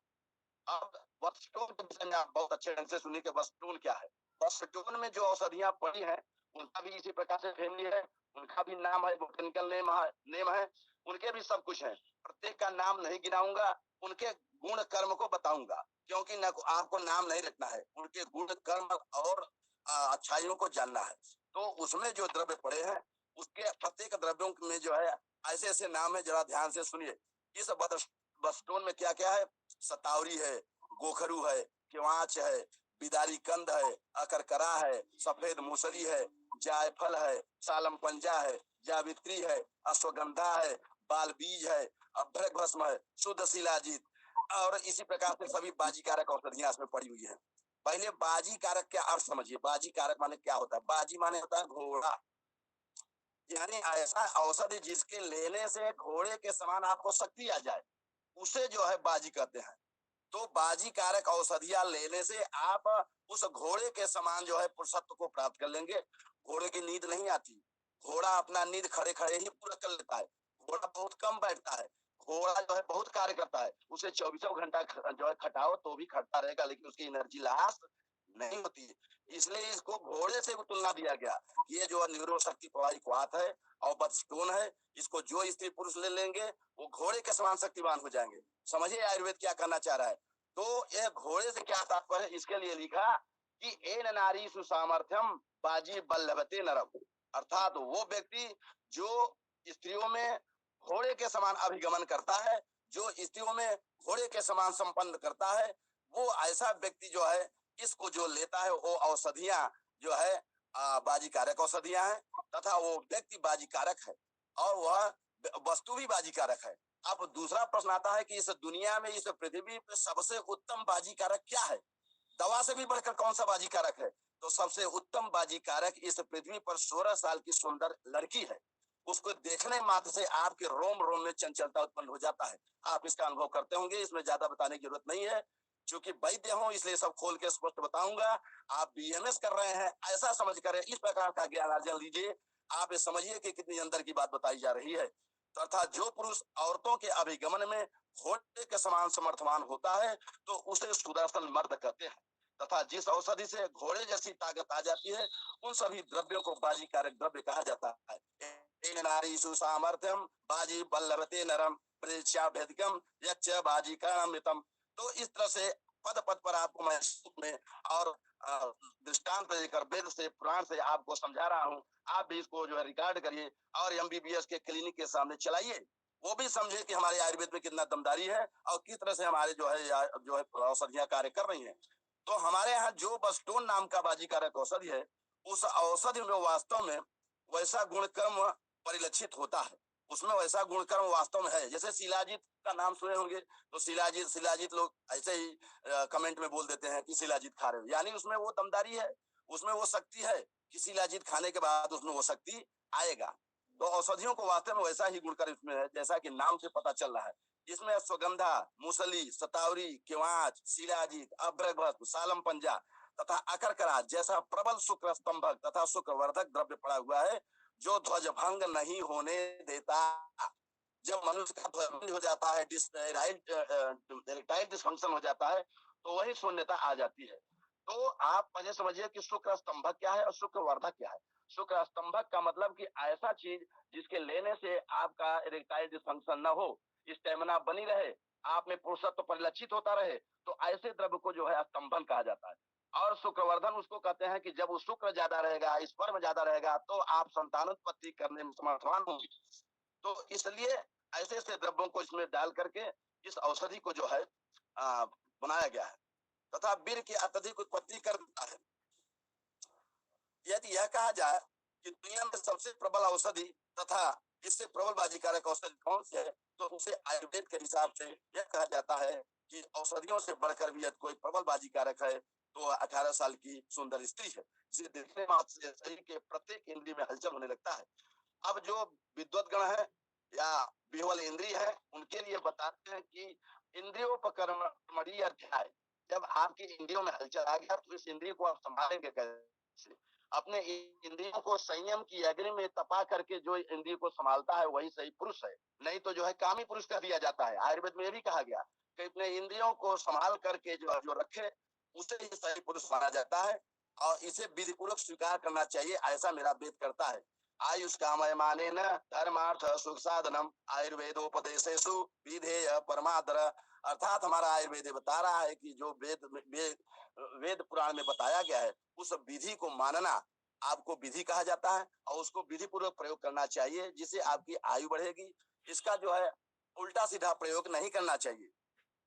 Speaker 2: अब बस्टोन के विषय में आप बहुत अच्छे ढंग से सुनिए कि बस्टोन क्या है। बस्टोन में जो औषधियां पड़ी हैं उनका भी इसी प्रकार से फैमिली है, उनका भी नाम है, बोटेनिकल नेम है, उनके भी सब कुछ है। प्रत्येक का नाम नहीं गिनाऊंगा, उनके गुण कर्म को बताऊंगा, क्योंकि न आपको नाम नहीं रखना है, उनके गुण कर्म और अच्छाइयों को जानना है। तो उसमें जो द्रव्य पड़े हैं उसके प्रत्येक द्रव्यों में जो है ऐसे ऐसे नाम है, जरा ध्यान से सुनिए। इस बस्टोन में क्या क्या है? सतावरी है, गोखरू है, केवाच है, बिदारी कंद है, अकरकरा है, सफेद मूसली है, जायफल है, सालम पंजा है, जावित्री है, अश्वगंधा है, बाल बीज है, अभ्रक भस्म है, शुद्ध शिलाजीत और इसी प्रकार से सभी बाजी कारक औषधियां इसमें पड़ी हुई है। पहले बाजी कारक क्या अर्थ समझिए। बाजी कारक माने क्या होता है? बाजी माने होता है घोड़ा, यानी ऐसा औषधि जिसके लेने से घोड़े के समान आपको शक्ति आ जाए, उसे जो है बाजी कहते हैं। तो बाजी कारक औषधियां लेने से आप उस घोड़े के समान जो है पुरुषत्व को प्राप्त कर लेंगे। घोड़े की नींद नहीं आती, घोड़ा अपना नींद खड़े खड़े ही पूरा कर लेता है। घोड़ा बहुत कम बैठता है, घोड़ा जो है बहुत कार्य करता है। उसे 24 घंटा जो है खटाओ तो भी खटता रहेगा, लेकिन उसकी एनर्जी लॉस नहीं होती है। इसलिए इसको घोड़े से तुलना दिया गया। ये जो न्यूरोशक्ति प्रवाहिकात् है और बस्टोन है, इसको जो स्त्री पुरुष ले लेंगे वो घोड़े के समान शक्तिवान हो जाएंगे। समझिए आयुर्वेद क्या करना चाह रहा है। तो ये घोड़े से क्या तात्पर्य है, इसके लिए लिखा कि एन नारी सुसामर्थ्यम बाजी बल्लभते नरम, अर्थात वो व्यक्ति जो स्त्रियों में घोड़े के समान अभिगमन करता है, जो स्त्रियों में घोड़े के समान संपन्न करता है, वो ऐसा व्यक्ति जो है इसको जो लेता है वो औषधियां जो है बाजी कारक औषधियां हैं, तथा वो व्यक्ति बाजी कारक है और वह वस्तु भी बाजी कारक है। अब दूसरा प्रश्न आता है कि इस दुनिया में, इस पृथ्वी पे सबसे उत्तम बाजी कारक क्या है? दवा से भी बढ़कर कौन सा बाजी कारक है? तो सबसे उत्तम बाजी कारक इस पृथ्वी पर 16 साल की सुंदर लड़की है। उसको देखने मात्र से आपके रोम रोम में चंचलता उत्पन्न हो जाता है। आप इसका अनुभव करते होंगे, इसमें ज्यादा बताने की जरूरत नहीं है, क्योंकि वैद्य हूं इसलिए सब खोल के स्पष्ट बताऊंगा। आप बीएमएस कर रहे हैं ऐसा समझ कर इस प्रकार का ज्ञान अर्जन लीजिए। आप ये समझिए कि कितनी अंदर की बात बताई जा रही है। तो अर्थात जो पुरुष औरतों के अभिगमन में घोड़े के समान समर्थवान होता है तो उसे सुदर्शन मर्द कहते हैं, तथा जिस औषधि से घोड़े जैसी ताकत आ जाती है उन सभी द्रव्यों को बाजी कारक द्रव्य कहा जाता है। नारी सुसामर्थ्यम बाजी बल्लभते नरम भेदिकम यच्च बाजी का अमृतम। तो इस तरह से पद पद पर आपको मैं में और दृष्टांत देकर वेद से पुराण से आपको समझा रहा हूँ। आप भी इसको जो है रिकॉर्ड करिए और एमबीबीएस के क्लिनिक के सामने चलाइए, वो भी समझे कि हमारे आयुर्वेद में कितना दमदारी है और किस तरह से हमारे जो है औषधियां कार्य कर रही हैं। तो हमारे यहाँ जो बस्टोन नाम का बाजी कारक औषधि है, उस औषधि में वास्तव में वैसा गुणकर्म परिलक्षित होता है, उसमें वैसा गुणकर्म वास्तव में है। जैसे शिलाजीत का नाम सुने होंगे, तो शिलाजीत लोग ऐसे ही कमेंट में बोल देते हैं कि शिलाजीत खा रहे हो, यानी उसमें वो दमदारी है, उसमें वो शक्ति है कि शिलाजीत खाने के बाद उसमें वो शक्ति आएगा। तो औषधियों को वास्तव में वैसा ही गुणकर इसमें है जैसा कि नाम से पता चल रहा है। इसमें अश्वगंधा, मूसली, सतावरी, केवाच, शिलाजीत, अभ्रक, सालम पंजा तथा अकरकरा जैसा प्रबल शुक्र स्तंभक तथा शुक्रवर्धक द्रव्य पड़ा हुआ है, जो ध्वजभंग नहीं होने देता। जब मनुष्य का ध्वजभंग हो जाता है, इरेक्टाइल डिसफंक्शन हो जाता है, तो वही शून्यता आ जाती है। तो आप पहले समझिए कि शुक्र स्तंभक क्या है और शुक्रवर्धक क्या है। शुक्र स्तंभक का मतलब कि ऐसा चीज जिसके लेने से आपका इरेक्टाइल डिसफंक्शन न हो, स्टेमिना बनी रहे, आप में पुरुषत्व परिलक्षित होता रहे, तो ऐसे द्रव्य को जो है स्तंभन कहा जाता है। और शुक्रवर्धन उसको कहते हैं कि जब वो शुक्र ज्यादा रहेगा, स्पर्म ज्यादा रहेगा, तो आप संतानोत्पत्ति करने में समर्थवान होंगे। तो इसलिए ऐसे ऐसे द्रव्यों को इसमें डाल करके इस औषधि को जो है बनाया गया है, तथा वीर की अत्यधिक उत्पत्ति कर देता है। यदि यह कहा जाए कि दुनिया में सबसे प्रबल औषधि तथा इससे प्रबल बाजीकारक औषधि कौन सी है, तो उसे आयुर्वेद के हिसाब से यह कहा जाता है कि औषधियों से बढ़कर भी यदि कोई प्रबल बाजीकारक है तो 18 साल की सुंदर स्त्री है, जिसे देखने मात्र से शरीर के प्रत्येक इंद्रिय में हलचल होने लगता है। अब जो विद्वत गण है या विह्वल इंद्रिय है, उनके लिए बताते हैं कि इंद्रियोपकर्मणीय अध्याय, जब आपकी इंद्रियों में हलचल आ गया तो इस इंद्रिय को आप संभालेंगे कैसे? अपने इंद्रियों को संयम की अग्नि में तपा करके जो इंद्रिय को संभालता है वही सही पुरुष है, नहीं तो जो है कामी पुरुष कह दिया जाता है। आयुर्वेद में यह भी कहा गया कि अपने इंद्रियों को संभाल करके जो रखे उसे ही सही पुरुष माना जाता है और इसे विधि पूर्वक स्वीकार करना चाहिए, ऐसा मेरा वेद करता है। आयुष कामय माने न धर्मार्थ सुख साधनम आयुर्वेदोपदेशेषु विधेय परमादर, अर्थात हमारा आयुर्वेद बता रहा है कि जो वेद पुराण में बताया गया है उस विधि को मानना आपको विधि कहा जाता है और उसको विधि पूर्वक प्रयोग करना चाहिए, जिससे आपकी आयु बढ़ेगी। इसका जो है उल्टा सीधा प्रयोग नहीं करना चाहिए।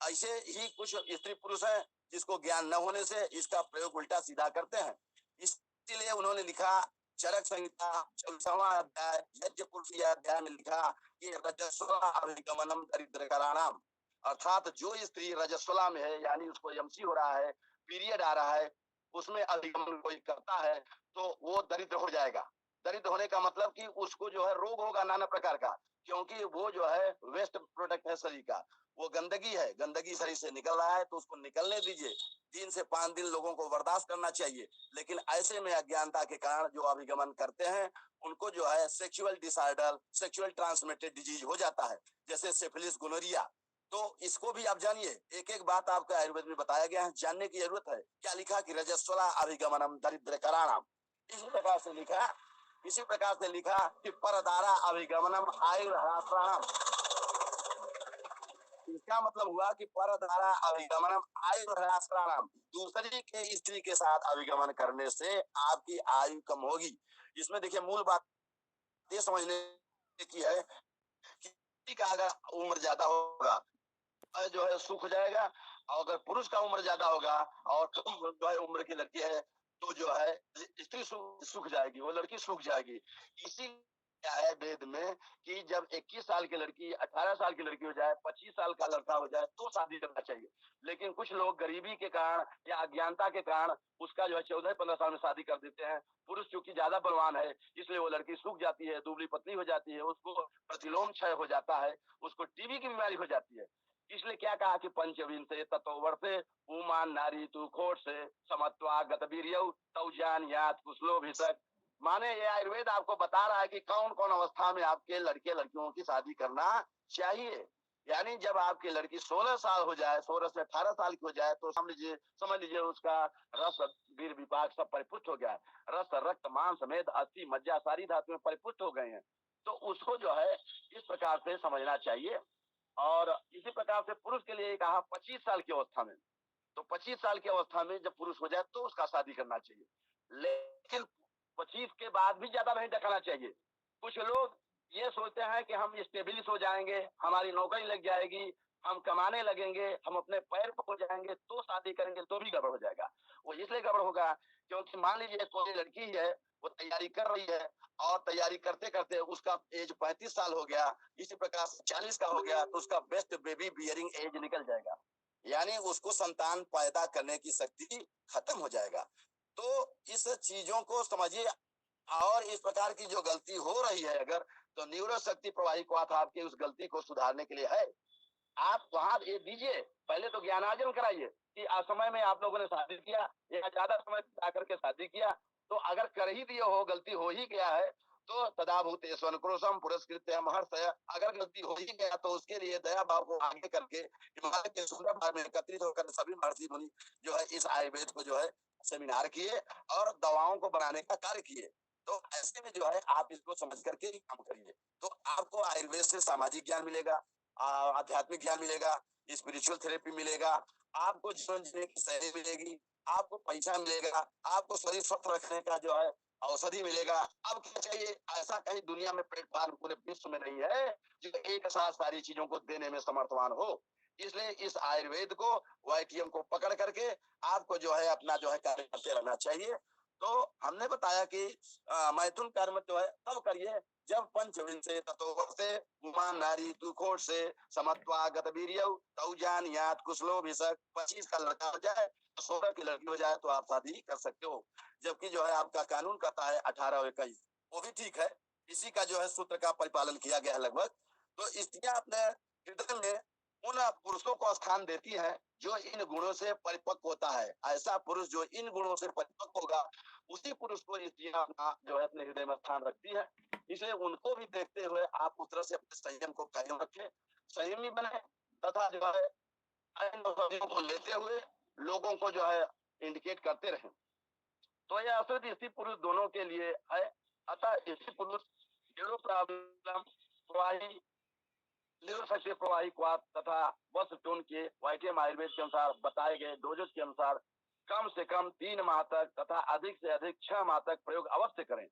Speaker 2: ऐसे ही कुछ स्त्री पुरुष है जिसको ज्ञान न होने से इसका प्रयोग उल्टा सीधा करते हैं, इसलिए उन्होंने लिखा चरक संहिता 14वां अध्याय यज्ञ पुरुषीय अध्याय में लिखा कि रजस्वला अभिगमनम दरिद्रकराणाम, अर्थात जो स्त्री रजस्वला में है यानी उसको यमसी हो रहा है, पीरियड आ रहा है, उसमें अभिगमन कोई करता है तो वो दरिद्र हो जाएगा। दरिद्र होने का मतलब कि उसको जो है रोग होगा नाना प्रकार का, क्योंकि वो जो है वेस्ट प्रोडक्ट है शरीर का, वो गंदगी है, गंदगी शरीर से निकल रहा है तो उसको निकलने दीजिए। 3 से 5 दिन लोगों को बर्दाश्त करना चाहिए, लेकिन ऐसे में अज्ञानता के कारण जो अभिगमन करते हैं उनको जो है sexual disorder, sexual transmitted disease हो जाता है, जैसे सिफिलिस, गोनोरिया। तो इसको भी आप जानिए, एक एक बात आपका आयुर्वेद में बताया गया है, जानने की जरूरत है। क्या लिखा कि रजस्वला अभिगमनम दरिद्र कराणाम, इसी प्रकार से लिखा, इसी प्रकार से लिखा कि परदारा अभिगमनम आयुर्हासाणाम। इसका मतलब हुआ कि परदारा अभिगमनम आयुर्हासाणाम, दूसरी के स्त्री के साथ अभिगमन करने से आपकी आयु कम होगी। इसमें देखिए मूल बात ये समझने की है कि का अगर उम्र ज्यादा होगा जो है सुख जाएगा, और अगर पुरुष का उम्र ज्यादा होगा और जो है उम्र की लड़की है तो जो है स्त्री सूख जाएगी, वो लड़की सूख जाएगी। इसी क्या है वेद में कि जब 21 साल की लड़की 18 साल की लड़की हो जाए, 25 साल का लड़का हो जाए तो शादी करना चाहिए। लेकिन कुछ लोग गरीबी के कारण या अज्ञानता के कारण उसका जो है 14-15 साल में शादी कर देते हैं। पुरुष चूंकि ज्यादा बलवान है इसलिए वो लड़की सूख जाती है, दुबली पतली हो जाती है, उसको प्रतिलोम क्षय हो जाता है, उसको टीबी की बीमारी हो जाती है। इसलिए क्या कहा कि पंचविंशे तत्वर्षे उमान नारी तू खोट से समत्वा गतवीर्यौ तौ जान यात कुशलो भिषक, माने ये आयुर्वेद आपको बता रहा है कि कौन कौन अवस्था में आपके लड़के लड़कियों की शादी करना चाहिए। यानी जब आपकी लड़की 16 साल हो जाए, 16 से 18 साल की हो जाए तो समझ लीजिए उसका रस वीर विपाक सब परिपुष्ट हो गया है, रस रक्त मांस मेद अस्थि मज्जा सारी धातुएं परिपुष्ट हो गए हैं, तो उसको जो है इस प्रकार से समझना चाहिए। और इसी प्रकार से पुरुष के लिए कहा 25 साल की अवस्था में, तो 25 साल की अवस्था में जब पुरुष हो जाए तो उसका शादी करना चाहिए, लेकिन 25 के बाद भी ज्यादा नहीं दिखाना चाहिए। कुछ लोग ये सोचते हैं कि हम स्टेबिलिश हो जाएंगे, हमारी नौकरी लग जाएगी, हम कमाने लगेंगे, हम अपने पैर पर हो जाएंगे तो शादी करेंगे, तो भी गड़बड़ हो जाएगा। वो इसलिए गड़बड़ होगा क्योंकि मान लीजिए कोई लड़की है वो तैयारी कर रही है और तैयारी करते करते उसका एज 35 साल हो गया, इसी प्रकार 40 का हो गया तो उसका बेस्ट बेबी बियरिंग एज निकल जाएगा, यानी उसको संतान पैदा करने की शक्ति खत्म हो जाएगा। तो इस चीजों को समझिए। और इस प्रकार की जो गलती हो रही है अगर, तो न्यूरो शक्ति प्रवाही को आपके उस गलती को सुधारने के लिए है। आप वहां ये दीजिए, पहले तो ज्ञानार्जन कराइए कि असमय में आप लोगों ने शादी किया या ज्यादा समय बिता करके शादी किया, तो अगर कर ही दिए हो, गलती हो ही गया है तो तदाभूते स्वनक्रोशम पुरस्कृत्य महर्षय, अगर गलती हो ही गया तो उसके लिए दया भाव को आगे करके हिमालय के सुंदर भाग में एकत्रित होकर सभी महर्षि मुनि जो है इस आयुर्वेद को जो है सेमिनार किए और दवाओं को बनाने का कार्य किए। तो ऐसे में जो है आप इसको समझ करके काम करिए, तो आपको आयुर्वेद से सामाजिक ज्ञान मिलेगा, आध्यात्मिक ज्ञान मिलेगा, स्पिरिचुअल थेरेपी मिलेगा, आपको जीवन जीने की शैली मिलेगी, आपको पैसा मिलेगा, आपको शरीर स्वस्थ रखने का जो है औषधि मिलेगा। अब क्या चाहिए, ऐसा कहीं दुनिया में प्लेटफॉर्म पूरे विश्व में नहीं है जो एक साथ सारी चीजों को देने में समर्थवान हो। इसलिए इस आयुर्वेद को, वाईटीएम को पकड़ करके आपको जो है अपना जो है कार्य करते रहना चाहिए। तो हमने बताया कि मैथुन कर्म जो है तब करिए जब पंचविंशे ततो से उमा नारी दुखोट से समत्वागत वीर्यौ तौ जानियात कुशलो भिषक 25 का लड़का हो जाए 16 की लड़की हो जाए तो आप शादी कर सकते हो। जबकि जो है आपका कानून कहता है 18 और 21, वो भी ठीक है। इसी का जो है सूत्र का परिपालन किया गया है लगभग। तो स्त्रियां अपने हृदय में उन पुरुषों को स्थान देती है जो इन गुणों से परिपक्व होता है। ऐसा पुरुष जो इन गुणों से परिपक्व होगा उसी पुरुष को स्त्रियां अपना जो है अपने हृदय में स्थान रखती है। इसलिए उनको भी देखते हुए आप उस तरह से अपने संयम को कायम रखें, संयमी बने तथा जो है को लेते हुए लोगों को जो है इंडिकेट करते रहें। तो यह असर स्त्री पुरुष दोनों के लिए है। अतः स्त्री पुरुष जीरो प्रॉब्लम प्रवाही शक्ति प्रवाही क्वाथ तथा वस्त्र टोन के वाइटियम आयुर्वेद के अनुसार बताए गए डोजेज के अनुसार कम से कम 3 माह तक तथा अधिक से अधिक 6 माह तक प्रयोग अवश्य करें।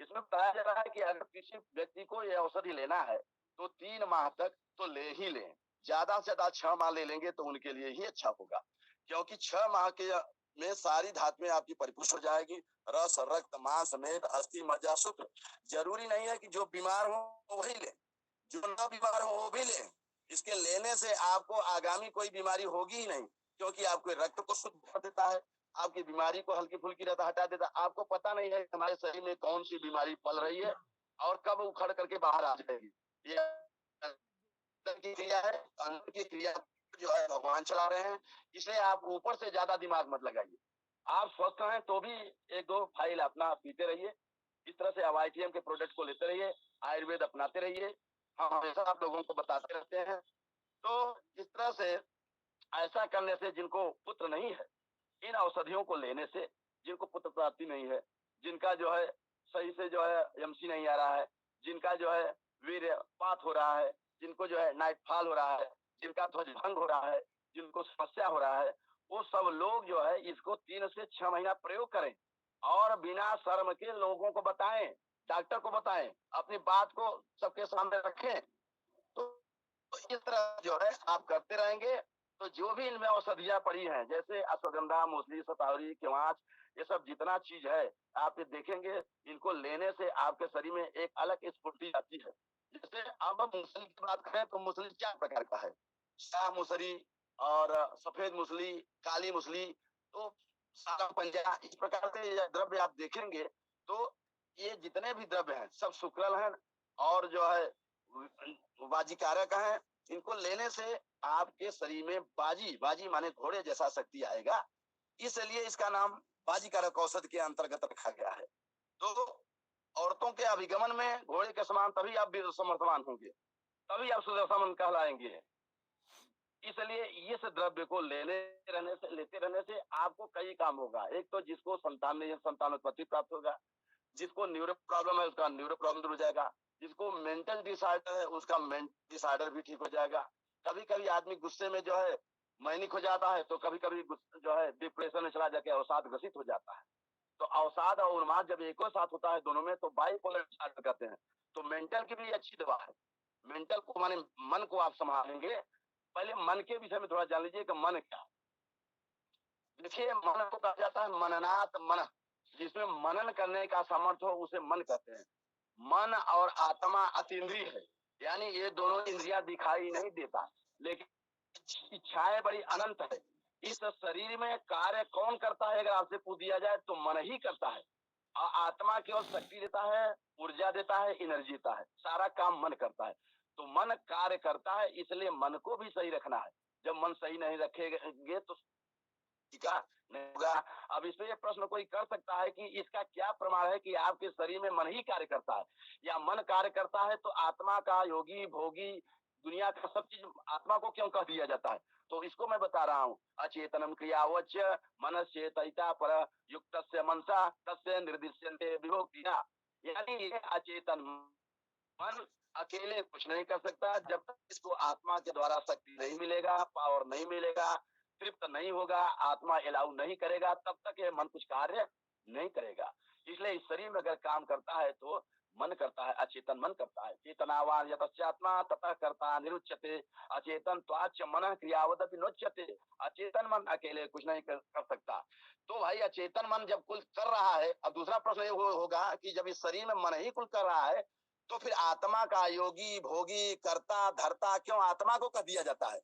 Speaker 2: इसमें बताया जा रहा है कि अगर किसी व्यक्ति को यह औषधि लेना है तो 3 माह तक तो ले ही लें, ज्यादा से ज्यादा 6 माह ले लेंगे तो उनके लिए ही अच्छा होगा, क्योंकि 6 माह के में सारी धातुएं आपकी परिपुष्ट हो जाएगी। रस रक्त मांस मेद अस्थि मज्जा सूत्र। जरूरी नहीं है कि जो बीमार हो वही ले, जो ना बीमार हो वो भी ले। इसके लेने से आपको आगामी कोई बीमारी होगी ही नहीं, क्योंकि आपके रक्त को शुद्ध कर देता है, आपकी बीमारी को हल्की फुल्की रहता हटा देता है। आपको पता नहीं है हमारे शरीर में कौन सी बीमारी पल रही है और कब उखड़ करके बाहर आ जाएगी। ये अंदर की क्रिया है, अंदर की क्रिया जो है भगवान चला रहे हैं। इसलिए आप ऊपर से ज्यादा दिमाग मत लगाइए। आप स्वस्थ हैं तो भी 1-2 फाइल अपना पीते रहिए। इस तरह से अब ITM के प्रोडक्ट को लेते रहिए, आयुर्वेद अपनाते रहिए। हम हमेशा आप लोगों को बताते रहते हैं। तो इस तरह से ऐसा करने से जिनको पुत्र नहीं है, इन औषधियों को लेने से जिनको पुत्र प्राप्ति नहीं है, जिनका जो है सही से जो है MC नहीं आ रहा है, जिनका जो है वीर्यपात हो रहा है, जिनको जो है नाइट फॉल हो रहा है, जिनका ध्वजभंग हो रहा है, जिनको समस्या हो रहा है, वो सब लोग जो है इसको 3 से 6 महीना प्रयोग करें और बिना शर्म के लोगों को बताएं, डॉक्टर को बताएं, अपनी बात को सबके सामने रखें। तो इस तरह जो है आप करते रहेंगे तो जो भी इनमें औषधियां पड़ी हैं जैसे अश्वगंधा, मूसली, शतावरी, केवांच, ये सब जितना चीज है आप ये देखेंगे, इनको लेने से आपके शरीर में एक अलग स्फूर्ति आती है। जैसे अब हम मूसली की बात करें तो मूसली 4 प्रकार का है, शाह मूसली और सफेद मूसली, काली मूसली। तो सारा पंजा इस प्रकार से ये द्रव्य आप देखेंगे तो ये जितने भी द्रव्य हैं सब शुक्रल हैं और जो है बाजीकारक है। इनको लेने से आपके शरीर में बाजी माने घोड़े जैसा शक्ति आएगा, इसलिए इसका नाम बाजीकारक औषध के अंतर्गत रखा गया है। तो औरतों के अभिगमन में घोड़े के समान तभी आप समर्थवान होंगे, तभी आप सुदर्शन कहलाएंगे। इसलिए इस द्रव्य को लेते रहने से आपको कई काम होगा। एक तो जिसको संतान नहीं है संतानोत्पत्ति प्राप्त होगा, जिसको न्यूरो प्रॉब्लम है उसका न्यूरो प्रॉब्लम दूर हो जाएगा, जिसको मेंटल डिसऑर्डर है उसका मेंटल डिसऑर्डर भी ठीक हो जाएगा। कभी कभी आदमी गुस्से में जो है मैनिक हो जाता है तो कभी कभी जो है डिप्रेशन में चला जाके अवसाद ग्रसित हो जाता है। तो अवसाद और उन्माद जब एक साथ होता है दोनों में तो बाइपोलर डिसऑर्डर कहते हैं। तो मेंटल की भी अच्छी दवा है। मेंटल को माने मन को आप संभालेंगे। पहले मन के विषय में थोड़ा जान लीजिए कि मन क्या है। देखिए मन को कहा जाता है मननात् मन, जिसमें मनन करने का सामर्थ्य हो उसे मन कहते हैं। मन और आत्मा अतीन्द्रिय है, यानी ये दोनों इंद्रियां दिखाई नहीं देता, लेकिन इच्छाएं बड़ी अनंत है। इस शरीर में कार्य कौन करता है अगर आपसे पूछ दिया जाए तो मन ही करता है। और आत्मा केवल शक्ति देता है, ऊर्जा देता है, एनर्जी देता है, सारा काम मन करता है। तो मन कार्य करता है, इसलिए मन को भी सही रखना है। जब मन सही नहीं रखेंगे तो नहीं होगा। अब इस पे प्रश्न कोई कर सकता है कि इसका क्या प्रमाण है कि आपके शरीर में मन ही कार्य करता है या मन कार्य करता है तो आत्मा का योगी भोगी दुनिया का सब चीज आत्मा को क्यों कह दिया जाता है। तो इसको मैं बता रहा हूँ, अचेतनम क्रियावच मनश्चेतयिता पर युक्तस्य मनसा तस्य निर्दिश्यन्ते विभक्तिना। यानी ये अचेतन मन अकेले कुछ नहीं कर सकता। जब तक इसको आत्मा के द्वारा शक्ति नहीं मिलेगा, पावर नहीं मिलेगा, तृप्त नहीं होगा, आत्मा अलाउ नहीं करेगा, तब तक ये मन कुछ कार्य नहीं करेगा। इसलिए इस शरीर में अगर काम करता है तो मन करता है, अचेतन मन करता है। चेतनावान यतस्यात्मा ततः कर्ता निरुच्यते, अचेतन त्वाच मन क्रियावदपि नोच्यते। अचेतन मन अकेले कुछ नहीं कर सकता। तो भाई अचेतन मन जब कुल कर रहा है, अब दूसरा प्रश्न ये होगा कि जब इस शरीर में मन ही कुल कर रहा है, तो फिर आत्मा का योगी भोगी कर्ता धर्ता क्यों आत्मा को कह दिया जाता है?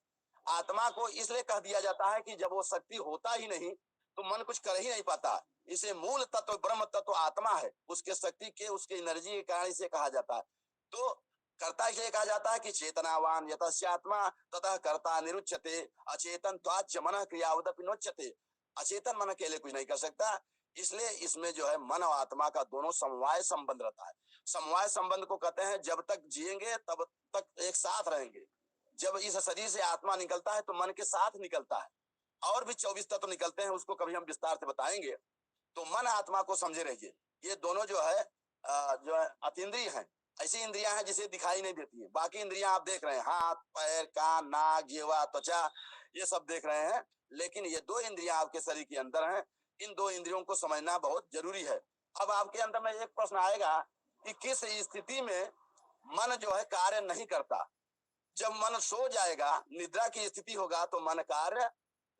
Speaker 2: आत्मा को इसलिए कह दिया जाता है कि जब वो शक्ति होता ही नहीं तो मन कुछ कर ही नहीं पाता। इसे मूल तत्व ब्रह्म तत्व आत्मा है, उसके शक्ति के उसके एनर्जी के कारण इसे कहा जाता है। तो कर्ता इसलिए कहा जाता है कि चेतनावान यतस्यात्मा ततः कर्ता निरुच्यते, अचेतन त्वाच मन क्रियावदपि नोच्यते। अचेतन मन अकेले कुछ नहीं कर सकता, इसलिए इसमें जो है मन और आत्मा का दोनों समवाय संबंध रहता है। समवाय संबंध को कहते हैं जब तक जिएंगे तब तक एक साथ रहेंगे। जब इस शरीर से आत्मा निकलता है तो मन के साथ निकलता है। और भी 24 तत्व निकलते हैं, उसको कभी हम विस्तार से बताएंगे। तो मन आत्मा को समझे रहिए, ये दोनों जो है अतीन्द्रिय हैं। ऐसी इंद्रियां हैं जिसे दिखाई नहीं देती है। बाकी इंद्रियां आप देख रहे हैं, हाथ पैर कान नाक जीवा त्वचा, ये सब देख रहे हैं, लेकिन ये दो इंद्रियां आपके शरीर के अंदर हैं। इन दो इंद्रियों को समझना बहुत जरूरी है। अब आपके अंदर में एक प्रश्न आएगा कि किस स्थिति में मन जो है कार्य नहीं करता? जब मन सो जाएगा, निद्रा की स्थिति होगा, तो मन कार्य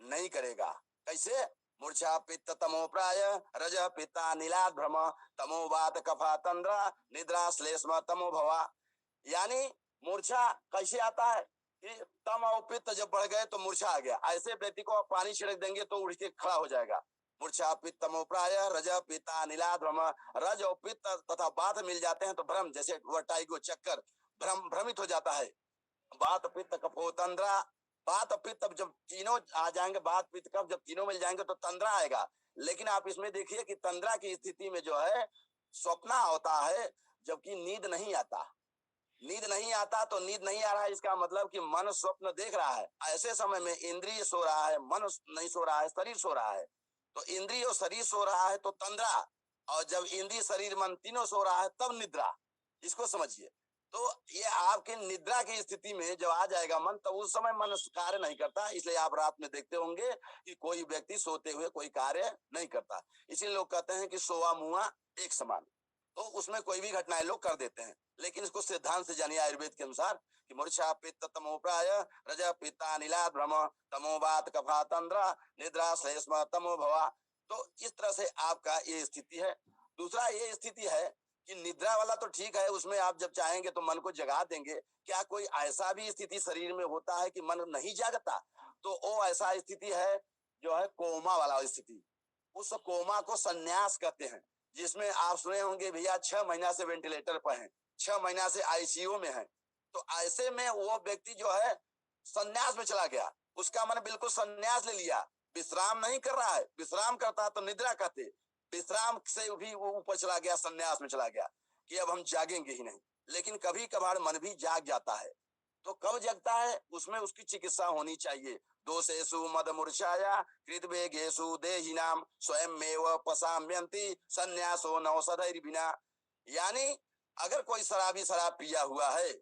Speaker 2: नहीं करेगा। कैसे? मूर्छा पित्त तमो प्राय रज पित्ता नीलाद भ्रम तमो वात कफा तंद्रा निद्रा श्लेष्म तमो भवा। यानी मूर्छा कैसे आता है कि तम और पित्त जब बढ़ गए तो मूर्छा आ गया। ऐसे व्यक्ति को आप पानी छिड़क देंगे तो उठ के खड़ा हो जाएगा। मूर्छा पित्त तमो प्राय रज पित्ता नीलाद भ्रम, रज और पित्त तथा बात मिल जाते हैं तो भ्रम, जैसे वर्टाइगो चक्कर, भ्रमित हो जाता है। बात पित्त कफो तंद्रा, बात पित्त जब तीनों आ जाएंगे, बात पित्त कफ जब तीनों मिल जाएंगे तो तंद्रा आएगा। लेकिन आप इसमें देखिए कि तंद्रा की स्थिति में जो है स्वप्न होता है, जबकि नींद नहीं आता। नींद नहीं आता तो नींद नहीं आ रहा है, इसका मतलब कि मन स्वप्न देख रहा है। ऐसे समय में इंद्रिय सो रहा है, मन नहीं सो रहा है, शरीर सो रहा है। तो इंद्रिय और शरीर सो रहा है तो तंद्रा, और जब इंद्रिय शरीर मन तीनों सो रहा है तब निद्रा। इसको समझिए। तो ये आपकी निद्रा की स्थिति में जब आ जाएगा मन, तो उस समय मन कार्य नहीं करता। इसलिए आप रात में देखते होंगे कि कोई व्यक्ति सोते हुए कोई कार्य नहीं करता। इसीलिए लोग कहते हैं कि सोवा मुआ एक समान। तो उसमें कोई भी घटनाएं लोग कर देते हैं, लेकिन इसको सिद्धांत से जानिए आयुर्वेद के अनुसार कि मूर्छा पित्त तमो प्राय रज पित्ता नीलाद भ्रम तमो वात कफा तंद्रा निद्रा श्लेष्म तमो भवा। तो इस तरह से आपका ये स्थिति है। दूसरा ये स्थिति है कि निद्रा वाला तो ठीक है, उसमें आप जब चाहेंगे तो मन को जगा देंगे। क्या कोई ऐसा भी स्थिति शरीर में होता है कि मन नहीं जागता? तो वो ऐसा स्थिति है जो है कोमा वाला स्थिति। उस कोमा को संन्यास कहते हैं, जिसमें आप सुने होंगे भैया 6 महीना से वेंटिलेटर पर है, 6 महीना से आईसीयू में है। तो ऐसे में वो व्यक्ति जो है संन्यास में चला गया, उसका मन बिल्कुल संन्यास ले लिया, विश्राम नहीं कर रहा है। विश्राम करता तो निद्रा कहते, विश्राम से भी वो ऊपर चला गया, संन्यास में चला गया कि अब हम जागेंगे ही नहीं। लेकिन कभी कभार मन भी जाग जाता है। तो कब जगता है, उसमें उसकी चिकित्सा होनी चाहिए। दोषेषु मद मूर्छाया कृत वेगेषु देहिनाम स्वयमेव पसाम्यन्ति संन्यासो नौषधैर्विना। यानी अगर कोई शराबी शराब पिया हुआ है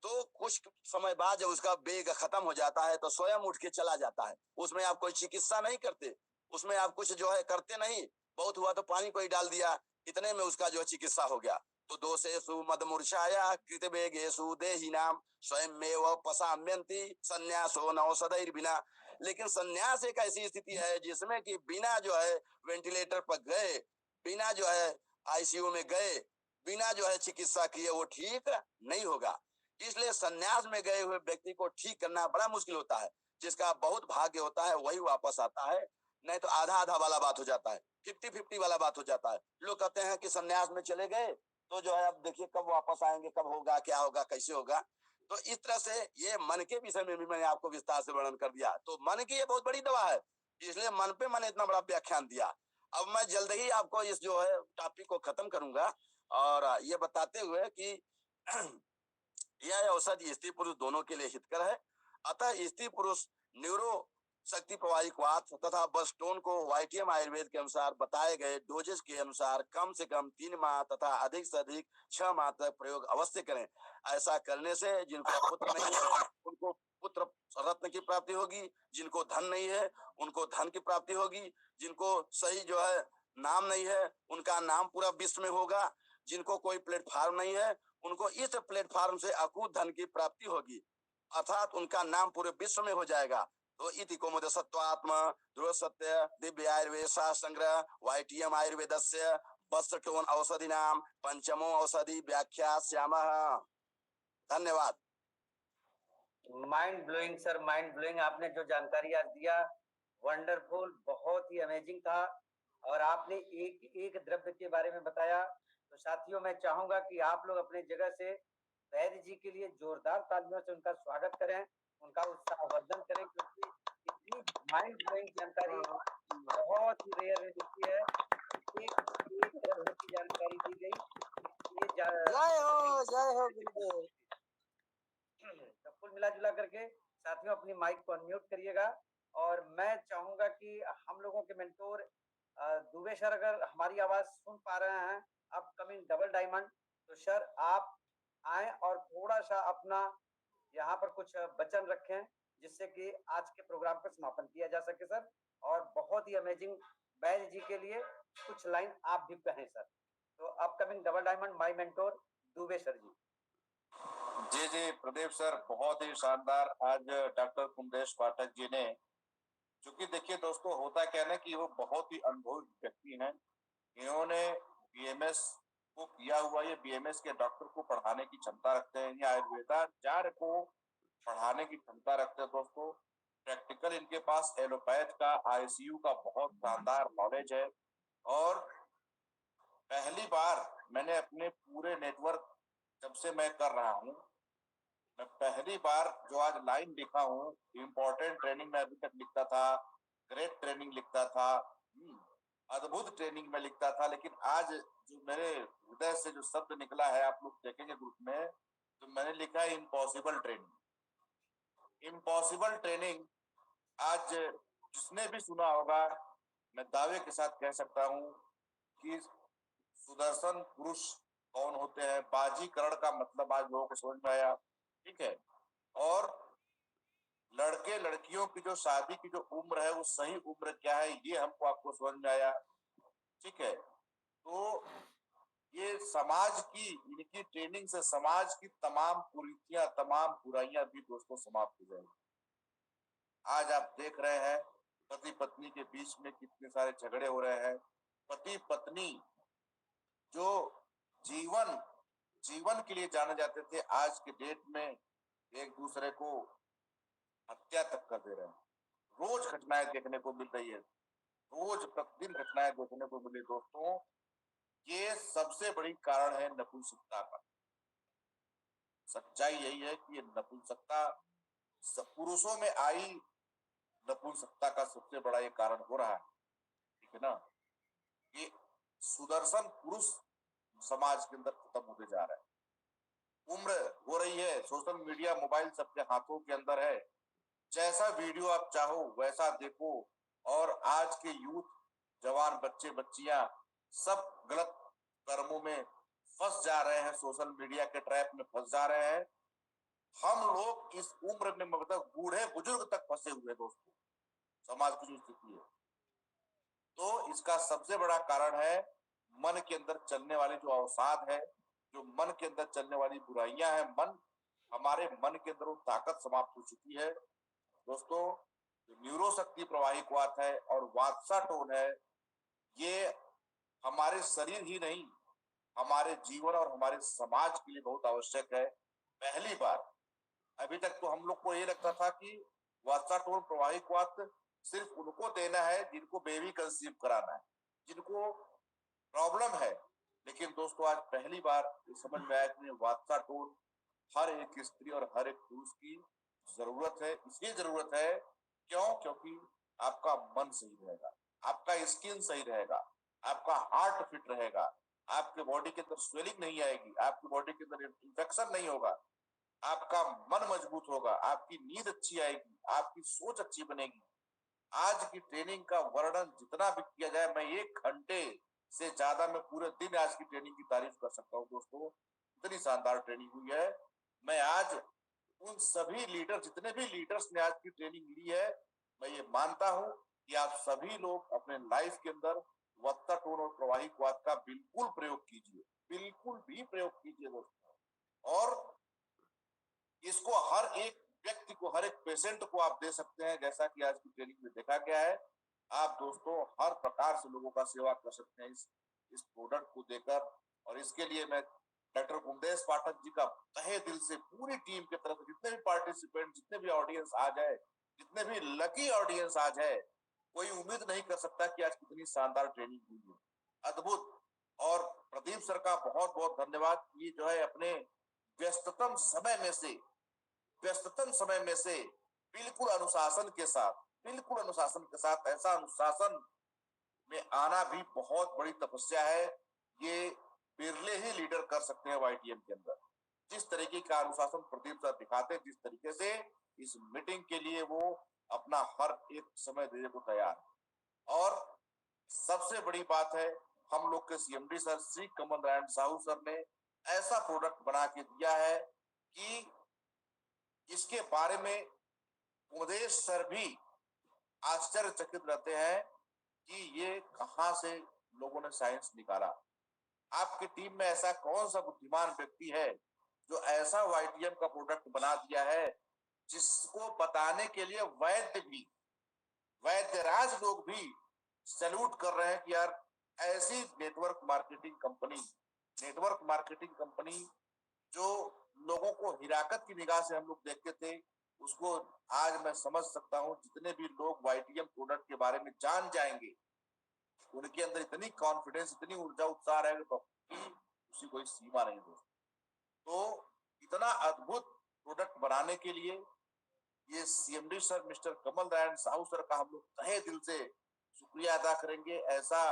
Speaker 2: तो कुछ समय बाद जब उसका वेग खत्म हो जाता है तो स्वयं उठ के चला जाता है। उसमें आप कोई चिकित्सा नहीं करते, उसमें आप कुछ जो है करते नहीं। बहुत हुआ तो पानी कोई डाल दिया, इतने में उसका जो है चिकित्सा हो गया। तो दोषेषु मद मूर्छाया कृत वेगेषु देहिनाम स्वयमेव पसाम्यन्ति संन्यासो नौषधैर्विना। लेकिन संन्यास एक ऐसी स्थिति है जिसमें कि बिना जो है वेंटिलेटर पर गए, बिना जो है आईसीयू में गए, बिना जो है चिकित्सा किए वो ठीक नहीं होगा। इसलिए संन्यास में गए हुए व्यक्ति को ठीक करना बड़ा मुश्किल होता है। जिसका बहुत भाग्य होता है वही वापस आता है, नहीं तो आधा आधा वाला बात हो जाता है, 50-50 वाला बात हो जाता है। लोग कहते हैं कि संन्यास में चले गए तो जो है अब देखिए कब वापस आएंगे, कब होगा, क्या होगा, कैसे होगा। तो इस तरह से ये मन के विषय में भी मैंने आपको विस्तार से वर्णन कर दिया। तो मन की ये बहुत बड़ी दवा है, इसलिए मन पे मैंने इतना बड़ा व्याख्यान दिया। अब मैं जल्द ही आपको इस जो है टॉपिक को खत्म करूंगा और ये बताते हुए कि यह औषधि स्त्री पुरुष दोनों के लिए हितकर है। अतः स्त्री पुरुष न्यूरो शक्ति प्रवाहिक वात तथा बस्टोन को वाइटियम आयुर्वेद के अनुसार बताए गए डोजेस के अनुसार कम से कम 3 माह तथा अधिक से अधिक 6 माह तक प्रयोग अवश्य करें। ऐसा करने से जिनको पुत्र नहीं है उनको पुत्र रत्न की प्राप्ति होगी, जिनको धन नहीं है उनको धन की प्राप्ति होगी, जिनको सही जो है नाम नहीं है उनका नाम पूरा विश्व में होगा, जिनको कोई प्लेटफार्म नहीं है, उनको इस प्लेटफार्म से अकूत धन की प्राप्ति होगी, अर्थात उनका नाम पूरे विश्व में हो जाएगा। तो इति कौमुदी सत्वात्म ध्रुव सत्य दिव्य आयुर्वेद शास्त्र संग्रह YTM आयुर्वेदस्य वस्त्रटोन औषधि नाम पंचमो औषधि व्याख्या श्यामः। धन्यवाद।
Speaker 1: Mind blowing sir, mind blowing. आपने जो जानकारी आज दिया, वंडरफुल, बहुत ही अमेजिंग था। और आपने एक एक द्रव्य के बारे में बताया। तो साथियों, मैं चाहूंगा कि आप लोग अपने जगह से वैद्य जी के लिए जोरदार तालियों से उनका स्वागत करें, उनका उत्साहवर्धन करें, क्योंकि इतनी माइंड ब्लोइंग जानकारी बहुत ही रेयर मिलती है। एक द्रव्य की जानकारी दी गई।
Speaker 3: जय हो गुरुदेव।
Speaker 1: तो कुल मिला जुला करके साथियों अपनी माइक को अनम्यूट करिएगा। और मैं चाहूंगा कि हम लोगों के मेंटोर दुबे सर अगर हमारी आवाज सुन पा रहे हैं अपकमिंग डबल डायमंड, तो सर आप आए और थोड़ा सा अपना यहाँ पर कुछ वचन रखें, जिससे कि आज के प्रोग्राम का समापन किया जा सके सर। और बहुत ही अमेजिंग वैद्य जी के लिए कुछ लाइन आप भी कहें सर। तो upcoming double diamond my mentor Dubey sir ji.
Speaker 4: जी जी प्रदीप सर, बहुत ही शानदार आज डॉक्टर कुमरेश पाठक जी ने, क्योंकि देखिए दोस्तों होता क्या है ना कि वो बहुत ही अनुभवी व्यक्ति हैं। इन्होंने BMS को किया हुआ, ये BMS के डॉक्टर को पढ़ाने की क्षमता रखते हैं, ये आयुर्वेदाचार्य को पढ़ाने की क्षमता रखते हैं दोस्तों। प्रैक्टिकल इनके पास एलोपैथ का, ICU का बहुत शानदार नॉलेज है। और पहली बार मैंने अपने पूरे नेटवर्क जब से मैं कर रहा हूँ, मैं पहली बार जो आज लाइन लिखा हूँ, इम्पोर्टेंट ट्रेनिंग में अभी तक लिखता था, ग्रेट ट्रेनिंग लिखता था, अद्भुत ट्रेनिंग में लिखता था, लेकिन आज जो मेरे हृदय से जो शब्द निकला है, आप लोग देखेंगे ग्रुप में, तो मैंने लिखा है इम्पॉसिबल ट्रेनिंग। इम्पॉसिबल ट्रेनिंग आज जिसने भी सुना होगा, मैं दावे के साथ कह सकता हूँ कि सुदर्शन पुरुष कौन होते हैं, बाजीकरण का मतलब आज लोगों को समझ में आया। ठीक है। और लड़के लड़कियों की जो शादी की जो उम्र है, वो सही उम्र क्या है, ये हमको आपको समझ में आया। ठीक है। तो ये समाज की, इनकी ट्रेनिंग से समाज की तमाम कुरीतियां, तमाम बुराइयां भी दोस्तों समाप्त हो जाएंगी। आज आप देख रहे हैं पति पत्नी के बीच में कितने सारे झगड़े हो रहे हैं। पति पत्नी जो जीवन के लिए जाने जाते थे, आज के डेट में एक दूसरे को हत्या तक कर दे रहे हैं। रोज घटनाएं देखने को मिल रही है, रोज प्रतिदिन घटनाएं देखने को मिली दोस्तों। ये सबसे बड़ी कारण है नपुंसकता का। सच्चाई यही है कि ये नपुंसकता पुरुषों में आई नपुंसकता का सबसे बड़ा ये कारण हो रहा है। ठीक है ना। ये सुदर्शन पुरुष समाज के अंदर खत्म होते जा रहा है। उम्र हो रही है, सोशल मीडिया, मोबाइल सबके हाथों के अंदर है, जैसा वीडियो आप चाहो वैसा देखो। और आज के यूथ, जवान बच्चे बच्चियां सब गलत कर्मों में फंस जा रहे हैं, सोशल मीडिया के ट्रैप में फंस जा रहे हैं। हम लोग इस उम्र में मतलब बूढ़े बुजुर्ग तक फंसे हुए दोस्तों, समाज की जो स्थिति है। तो इसका सबसे बड़ा कारण है मन के अंदर चलने वाली जो अवसाद है, जो मन के अंदर चलने वाली बुराइयां हैं। हमारे मन के अंदर वो ताकत समाप्त हो चुकी है दोस्तों। जो न्यूरोशक्ति प्रवाहिक वात है और वात्साटोन है, ये हमारे शरीर ही नहीं, हमारे जीवन और हमारे समाज के लिए बहुत आवश्यक है। पहली बार, अभी तक तो हम लोग को ये लगता था कि वात्साटोन प्रवाहिक वात सिर्फ उनको देना है जिनको बेबी कंसीव कराना है, जिनको प्रॉब्लम है। लेकिन दोस्तों आज पहली बार समझ में आया कि वात्साटोन हर एक स्त्री और हर एक पुरुष की जरूरत है। इसलिए जरूरत है क्यों? क्योंकि आपका मन सही रहेगा, आपका स्किन सही रहेगा, आपका हार्ट फिट रहेगा, आपके बॉडी के अंदर स्वेलिंग नहीं आएगी, आपकी बॉडी के अंदर इंफेक्शन नहीं होगा, आपका मन मजबूत होगा, आपकी नींद अच्छी आएगी, आपकी सोच अच्छी बनेगी। आज की ट्रेनिंग का वर्णन जितना भी किया जाए, मैं 1 घंटे से ज्यादा मैं पूरे दिन आज की ट्रेनिंग की तारीफ कर सकता हूँ दोस्तों। इतनी शानदार ट्रेनिंग हुई है। मैं आज उन सभी लीडर, जितने भी लीडर्स ने आज की ट्रेनिंग ली है, मैं ये मानता हूँ कि आप सभी लोग अपने लाइफ के अंदर वत्ता टोन और प्रवाहिक वात का बिल्कुल प्रयोग कीजिए, बिल्कुल भी प्रयोग कीजिए दोस्तों। और इसको हर एक व्यक्ति को, हर एक पेशेंट को आप दे सकते हैं, जैसा कि आज की ट्रेनिंग में देखा गया है। आप दोस्तों हर प्रकार से लोगों का सेवा कर सकते हैं इस प्रोडक्ट को देकर। और इसके लिए मैं डॉक्टर कुमदेश पाठक जी का तहे दिल से पूरी टीम की तरफ से जितने भी पार्टिसिपेंट, जितने भी ऑडियंस आ जाए, जितने भी लकी ऑडियंस आ जाए, कोई उम्मीद नहीं कर सकता कि आज कितनी शानदार ट्रेनिंग हुई है, अद्भुत। और प्रदीप सर का बहुत बहुत धन्यवाद। ये जो है अपने व्यस्ततम समय में से बिल्कुल अनुशासन के साथ ऐसा अनुशासन में आना भी बहुत बड़ी तपस्या है। ये बिरले ही लीडर कर सकते हैं वाईटीएम के अंदर। जिस तरीके का अनुशासन प्रदीप सर दिखाते हैं, जिस तरीके से इस मीटिंग के लिए वो अपना हर एक समय देने को तैयार है। और सबसे बड़ी बात है, हम लोग के CMD sir Shri Kamal Narayan Sahu sir ने ऐसा प्रोडक्ट बना के दिया है कि इसके बारे में कुमदेश सर भी आश्चर्यचकित रहते हैं कि ये कहां से लोगों ने साइंस निकाला। आपकी टीम में ऐसा कौन सा बुद्धिमान व्यक्ति है जो ऐसा वाईटीएम का प्रोडक्ट बना दिया है, जिसको बताने के लिए वैद्यराज लोग भी सैल्यूट कर रहे हैं कि यार ऐसी नेटवर्क मार्केटिंग कंपनी जो लोगों को हिराकत की निगाह से हम लोग देखते थे, उसको आज मैं समझ सकता हूँ। जितने भी लोग वाईटीएम प्रोडक्ट के बारे में जान जाएंगे, उनके अंदर इतनी कॉन्फिडेंस, इतनी ऊर्जा उत्साह रहेगा तो उसी कोई सीमा नहीं दोस्तों। तो इतना अद्भुत प्रोडक्ट बनाने के लिए ये CMD sir mister Kamal Narayan Sahu sir का हम लोग तहे दिल से शुक्रिया अदा करेंगे। ऐसा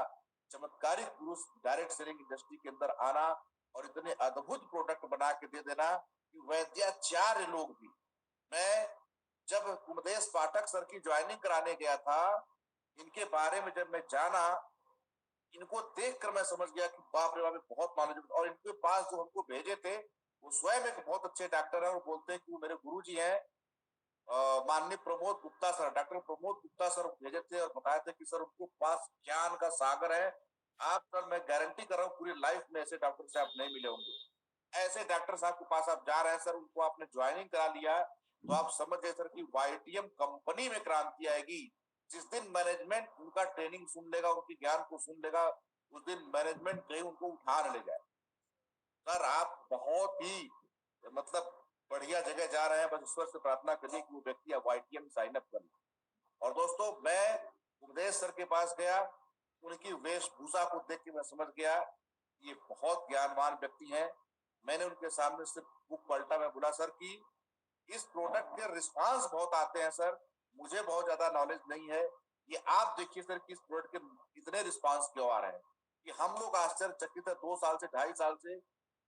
Speaker 4: चमत्कारिक पुरुष डायरेक्ट सेलिंग इंडस्ट्री के अंदर आना और इतने अद्भुत प्रोडक्ट बना के दे देना कि वैद्याचार्य लोग भी। मैं जब कुमदेश पाठक सर की ज्वाइनिंग कराने गया था, इनके बारे में जब मैं जाना, इनको देखकर मैं समझ गया कि बाप रे बाप, बहुत नॉलेजेबल। और इनके पास जो हमको भेजे थे, वो स्वयं एक बहुत अच्छे डॉक्टर है और बोलते हैं कि वो मेरे गुरुजी हैं, माननीय Pramod Gupta sir, doctor Pramod Gupta sir भेजे थे और बताए थे कि सर उनको पास ज्ञान का सागर है। आप सर, मैं गारंटी कर रहा हूँ पूरी लाइफ में ऐसे डॉक्टर साहब नहीं मिले होंगे। ऐसे डॉक्टर साहब के पास आप जा रहे हैं सर, उनको आपने ज्वाइनिंग करा लिया, तो आप समझ गए सर कि वाईटीएम कंपनी में क्रांति आएगी। जिस दिन मैनेजमेंट उनका ट्रेनिंग सुन लेगा, उनकी ज्ञान को सुन लेगा, उस दिन मैनेजमेंट कहीं उनको उठा न ले जाए। सर आप बहुत ही मतलब बढ़िया जगह जा रहे हैं, बस ईश्वर से प्रार्थना करिए कि वो व्यक्ति आप वाईटीएम साइन अप कर ले। और दोस्तों, मैं कुमदेश सर के पास गया, उनकी वेशभूषा को देख के मैं समझ गया ये बहुत ज्ञानवान व्यक्ति हैं। मैंने उनके सामने से बुक पलटा, मैं बोला सर कि इस प्रोडक्ट के रिस्पांस बहुत आते हैं सर, मुझे बहुत ज्यादा नॉलेज नहीं है, ये आप देखिए सर कि इस प्रोडक्ट के इतने रिस्पांस क्यों आ रहे हैं कि हम लोग आश्चर्यचकित है। 2 साल से 2.5 साल से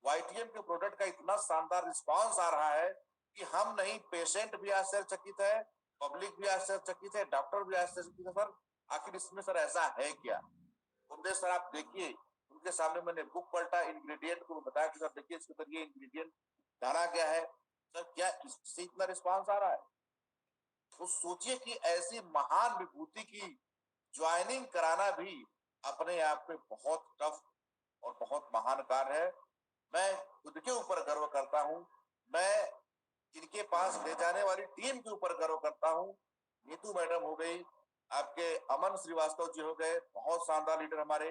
Speaker 4: वाईटीएम के प्रोडक्ट का इतना शानदार रिस्पांस आ रहा है कि हम नहीं, पेशेंट भी आश्चर्यचकित है, पब्लिक भी आश्चर्यचकित है, डॉक्टर भी आश्चर्यचकित है। सर आखिर इसमें सर ऐसा है क्या? कुमदेश सर आप देखिए, उनके सामने मैंने बुक पलटा, इंग्रेडिएंट को बताया कि सर देखिए इसके अंदर ये इंग्रेडिएंट डाला गया है, सर क्या इससे इतना रिस्पांस आ रहा है? तो सोचिए कि ऐसी महान विभूति की ज्वाइनिंग कराना भी अपने आप में बहुत टफ और बहुत महान कार्य है। मैं खुद के ऊपर गर्व करता हूँ, मैं इनके पास ले जाने वाली टीम के ऊपर गर्व करता हूँ। नीतू मैडम हो गई, आपके अमन श्रीवास्तव जी हो गए, बहुत शानदार लीडर हमारे।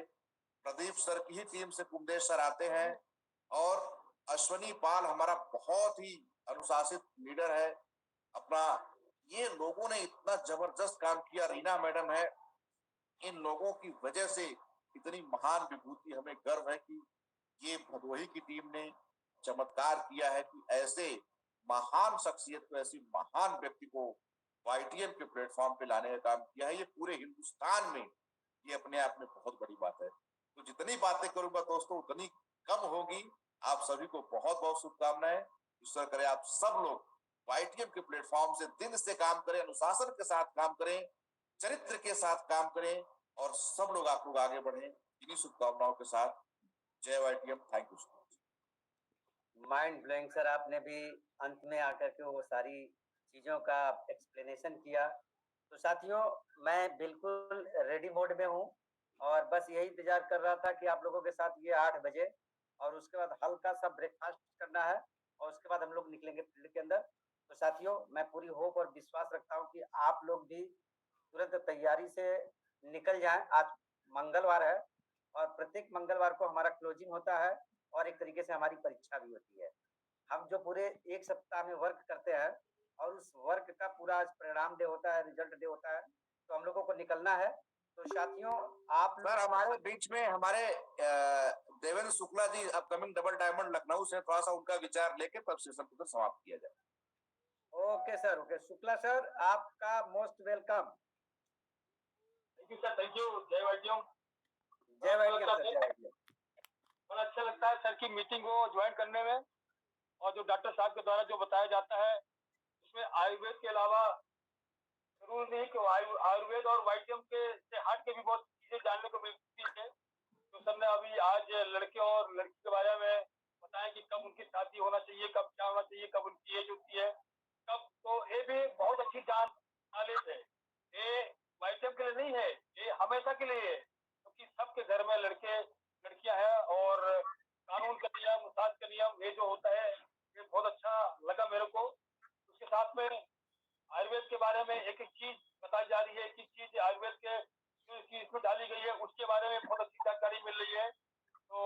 Speaker 4: प्रदीप सर की ही टीम से कुमदेश सर आते हैं, और अश्वनी पाल हमारा बहुत ही अनुशासित लीडर है अपना। ये लोगों ने इतना जबरदस्त काम किया, रीना मैडम है, इन लोगों की वजह से इतनी महान विभूति। हमें गर्व है कि ये भदोही की टीम ने चमत्कार किया है कि ऐसे महान शख्सियत को, ऐसी महान व्यक्ति को वाईटीएम के प्लेटफॉर्म पे लाने का काम किया है। ये पूरे हिंदुस्तान में ये अपने आप में बहुत बड़ी बात है। तो जितनी बातें करूंगा दोस्तों उतनी कम होगी। आप सभी को बहुत बहुत शुभकामनाएं। ईश्वर करे आप सब लोग वाईटीएम के प्लेटफॉर्म से दिन से काम करें, अनुशासन के साथ काम करें, चरित्र के साथ काम करें, और सब लोग आप लोग आगे बढ़े। इन्हीं शुभकामनाओं के साथ जय YTM. Thank you so much.
Speaker 1: Mind blowing sir, आपने भी अंत में आकर के वो सारी चीजों का एक्सप्लेनेशन किया। तो साथियों, मैं बिल्कुल रेडी मोड में हूँ और बस यही इंतजार कर रहा था कि आप लोगों के साथ ये 8 बजे और उसके बाद हल्का सा ब्रेकफास्ट करना है और उसके बाद हम लोग निकलेंगे फील्ड के अंदर। तो साथियों, मैं पूरी होप और विश्वास रखता हूँ कि आप लोग भी तुरंत तैयारी से निकल जाएं। आज मंगलवार है और प्रत्येक मंगलवार को हमारा क्लोजिंग होता है और एक तरीके से हमारी परीक्षा भी होती है। हम जो पूरे 1 सप्ताह में वर्क करते हैं और उस वर्क का पूरा आज परिणाम डे होता है, रिजल्ट डे होता है, तो हम लोगों को निकलना है। तो साथियों, आप
Speaker 4: सर हमारे बीच में हमारे Devendra Shukla ji upcoming double diamond Lucknow से थोड़ा सा उनका विचार लेके तब सेशन को समाप्त किया जाए।
Speaker 1: Okay sir, okay. Shukla sir, आपका most welcome.
Speaker 3: Thank you sir, thank you. जय वाईटीएम।
Speaker 1: जय वाईटीएम सर, जय वाईटीएम।
Speaker 3: बड़ा अच्छा लगता है सर की मीटिंग को ज्वाइन करने में, और जो डॉक्टर साहब के द्वारा जो बताया जाता है उसमें आयुर्वेद के अलावा जरूर नहीं कि आयुर्वेद और वाईटीएम के से हट के भी बहुत चीजें जानने को मिलती है। तो सर ने अभी आज लड़के और लड़की के बारे में बताया कि कब उनकी शादी होना चाहिए, कब क्या होना चाहिए, कब उनकी एज होती है, कब। तो ये भी बहुत अच्छी जान नॉलेज है। ये वाईटीएम के लिए नहीं है, ये हमेशा के लिए है, क्योंकि सबके घर में लड़के लड़कियां हैं और कानून का नियम, शास्त्र का नियम, ये जो होता है ये बहुत अच्छा लगा मेरे को। उसके साथ में आयुर्वेद के बारे में एक एक चीज बताई जा रही है, एक एक चीज आयुर्वेद के जो इसमें डाली गई है उसके बारे में बहुत अच्छी जानकारी मिल रही है। तो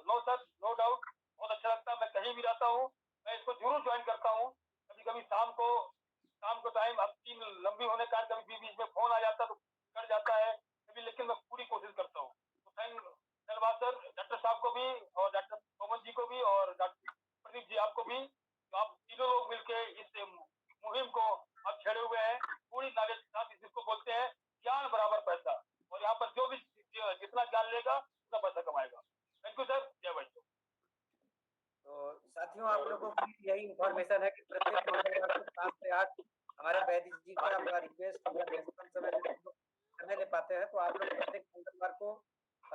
Speaker 3: नो सर, नो डाउट, बहुत अच्छा लगता है। मैं कहीं भी रहता हूँ, मैं इसको जरूर ज्वाइन करता हूँ। कभी कभी शाम को टाइम अब टीम लंबी होने के कारण कभी बीच में फोन आ जाता है तो कर जाता है कभी, लेकिन मैं पूरी कोशिश करता हूँ। तो धन्यवाद सर, डॉक्टर साहब को भी और डॉक्टर मोहम्मद जी को भी और डॉक्टर प्रदीप जी आपको भी। तो आप तीनों लोग मिलकर इस मुहिम को आप छेड़े हुए हैं पूरी नॉलेज के साथ। जिसको बोलते हैं ज्ञान बराबर पैसा, और यहाँ पर जो भी जितना ज्ञान लेगा उतना पैसा कमाएगा। थैंक यू सर, जय भाई।
Speaker 1: तो साथियों, आप लोगों को भी यही इंफॉर्मेशन है कि प्रत्येक मंगलवार को 7 से 8 हमारे वैद्य जी का बड़ा रिक्वेस्ट समय ले पाते हैं। तो आप लोग प्रत्येक मंगलवार को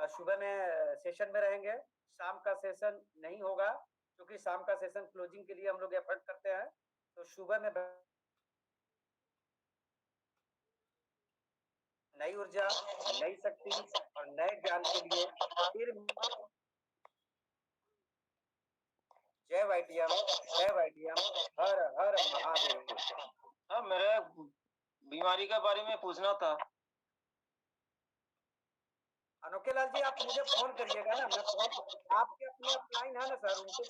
Speaker 1: सुबह में सेशन में रहेंगे, शाम का सेशन नहीं होगा क्योंकि शाम का सेशन क्लोजिंग के लिए हम लोग एफर्ट करते हैं। तो सुबह में नई ऊर्जा, नई शक्ति और नए ज्ञान के लिए फिर जय वाईटीएम, जय वाईटीएम, हर हर महादेव।
Speaker 5: हाँ, मेरे बीमारी के बारे में पूछना था।
Speaker 1: अनोखे लाल जी, आप मुझे फोन करिएगा ना, मैं फोन आपके अपने अपलाइन है ना सर, उनको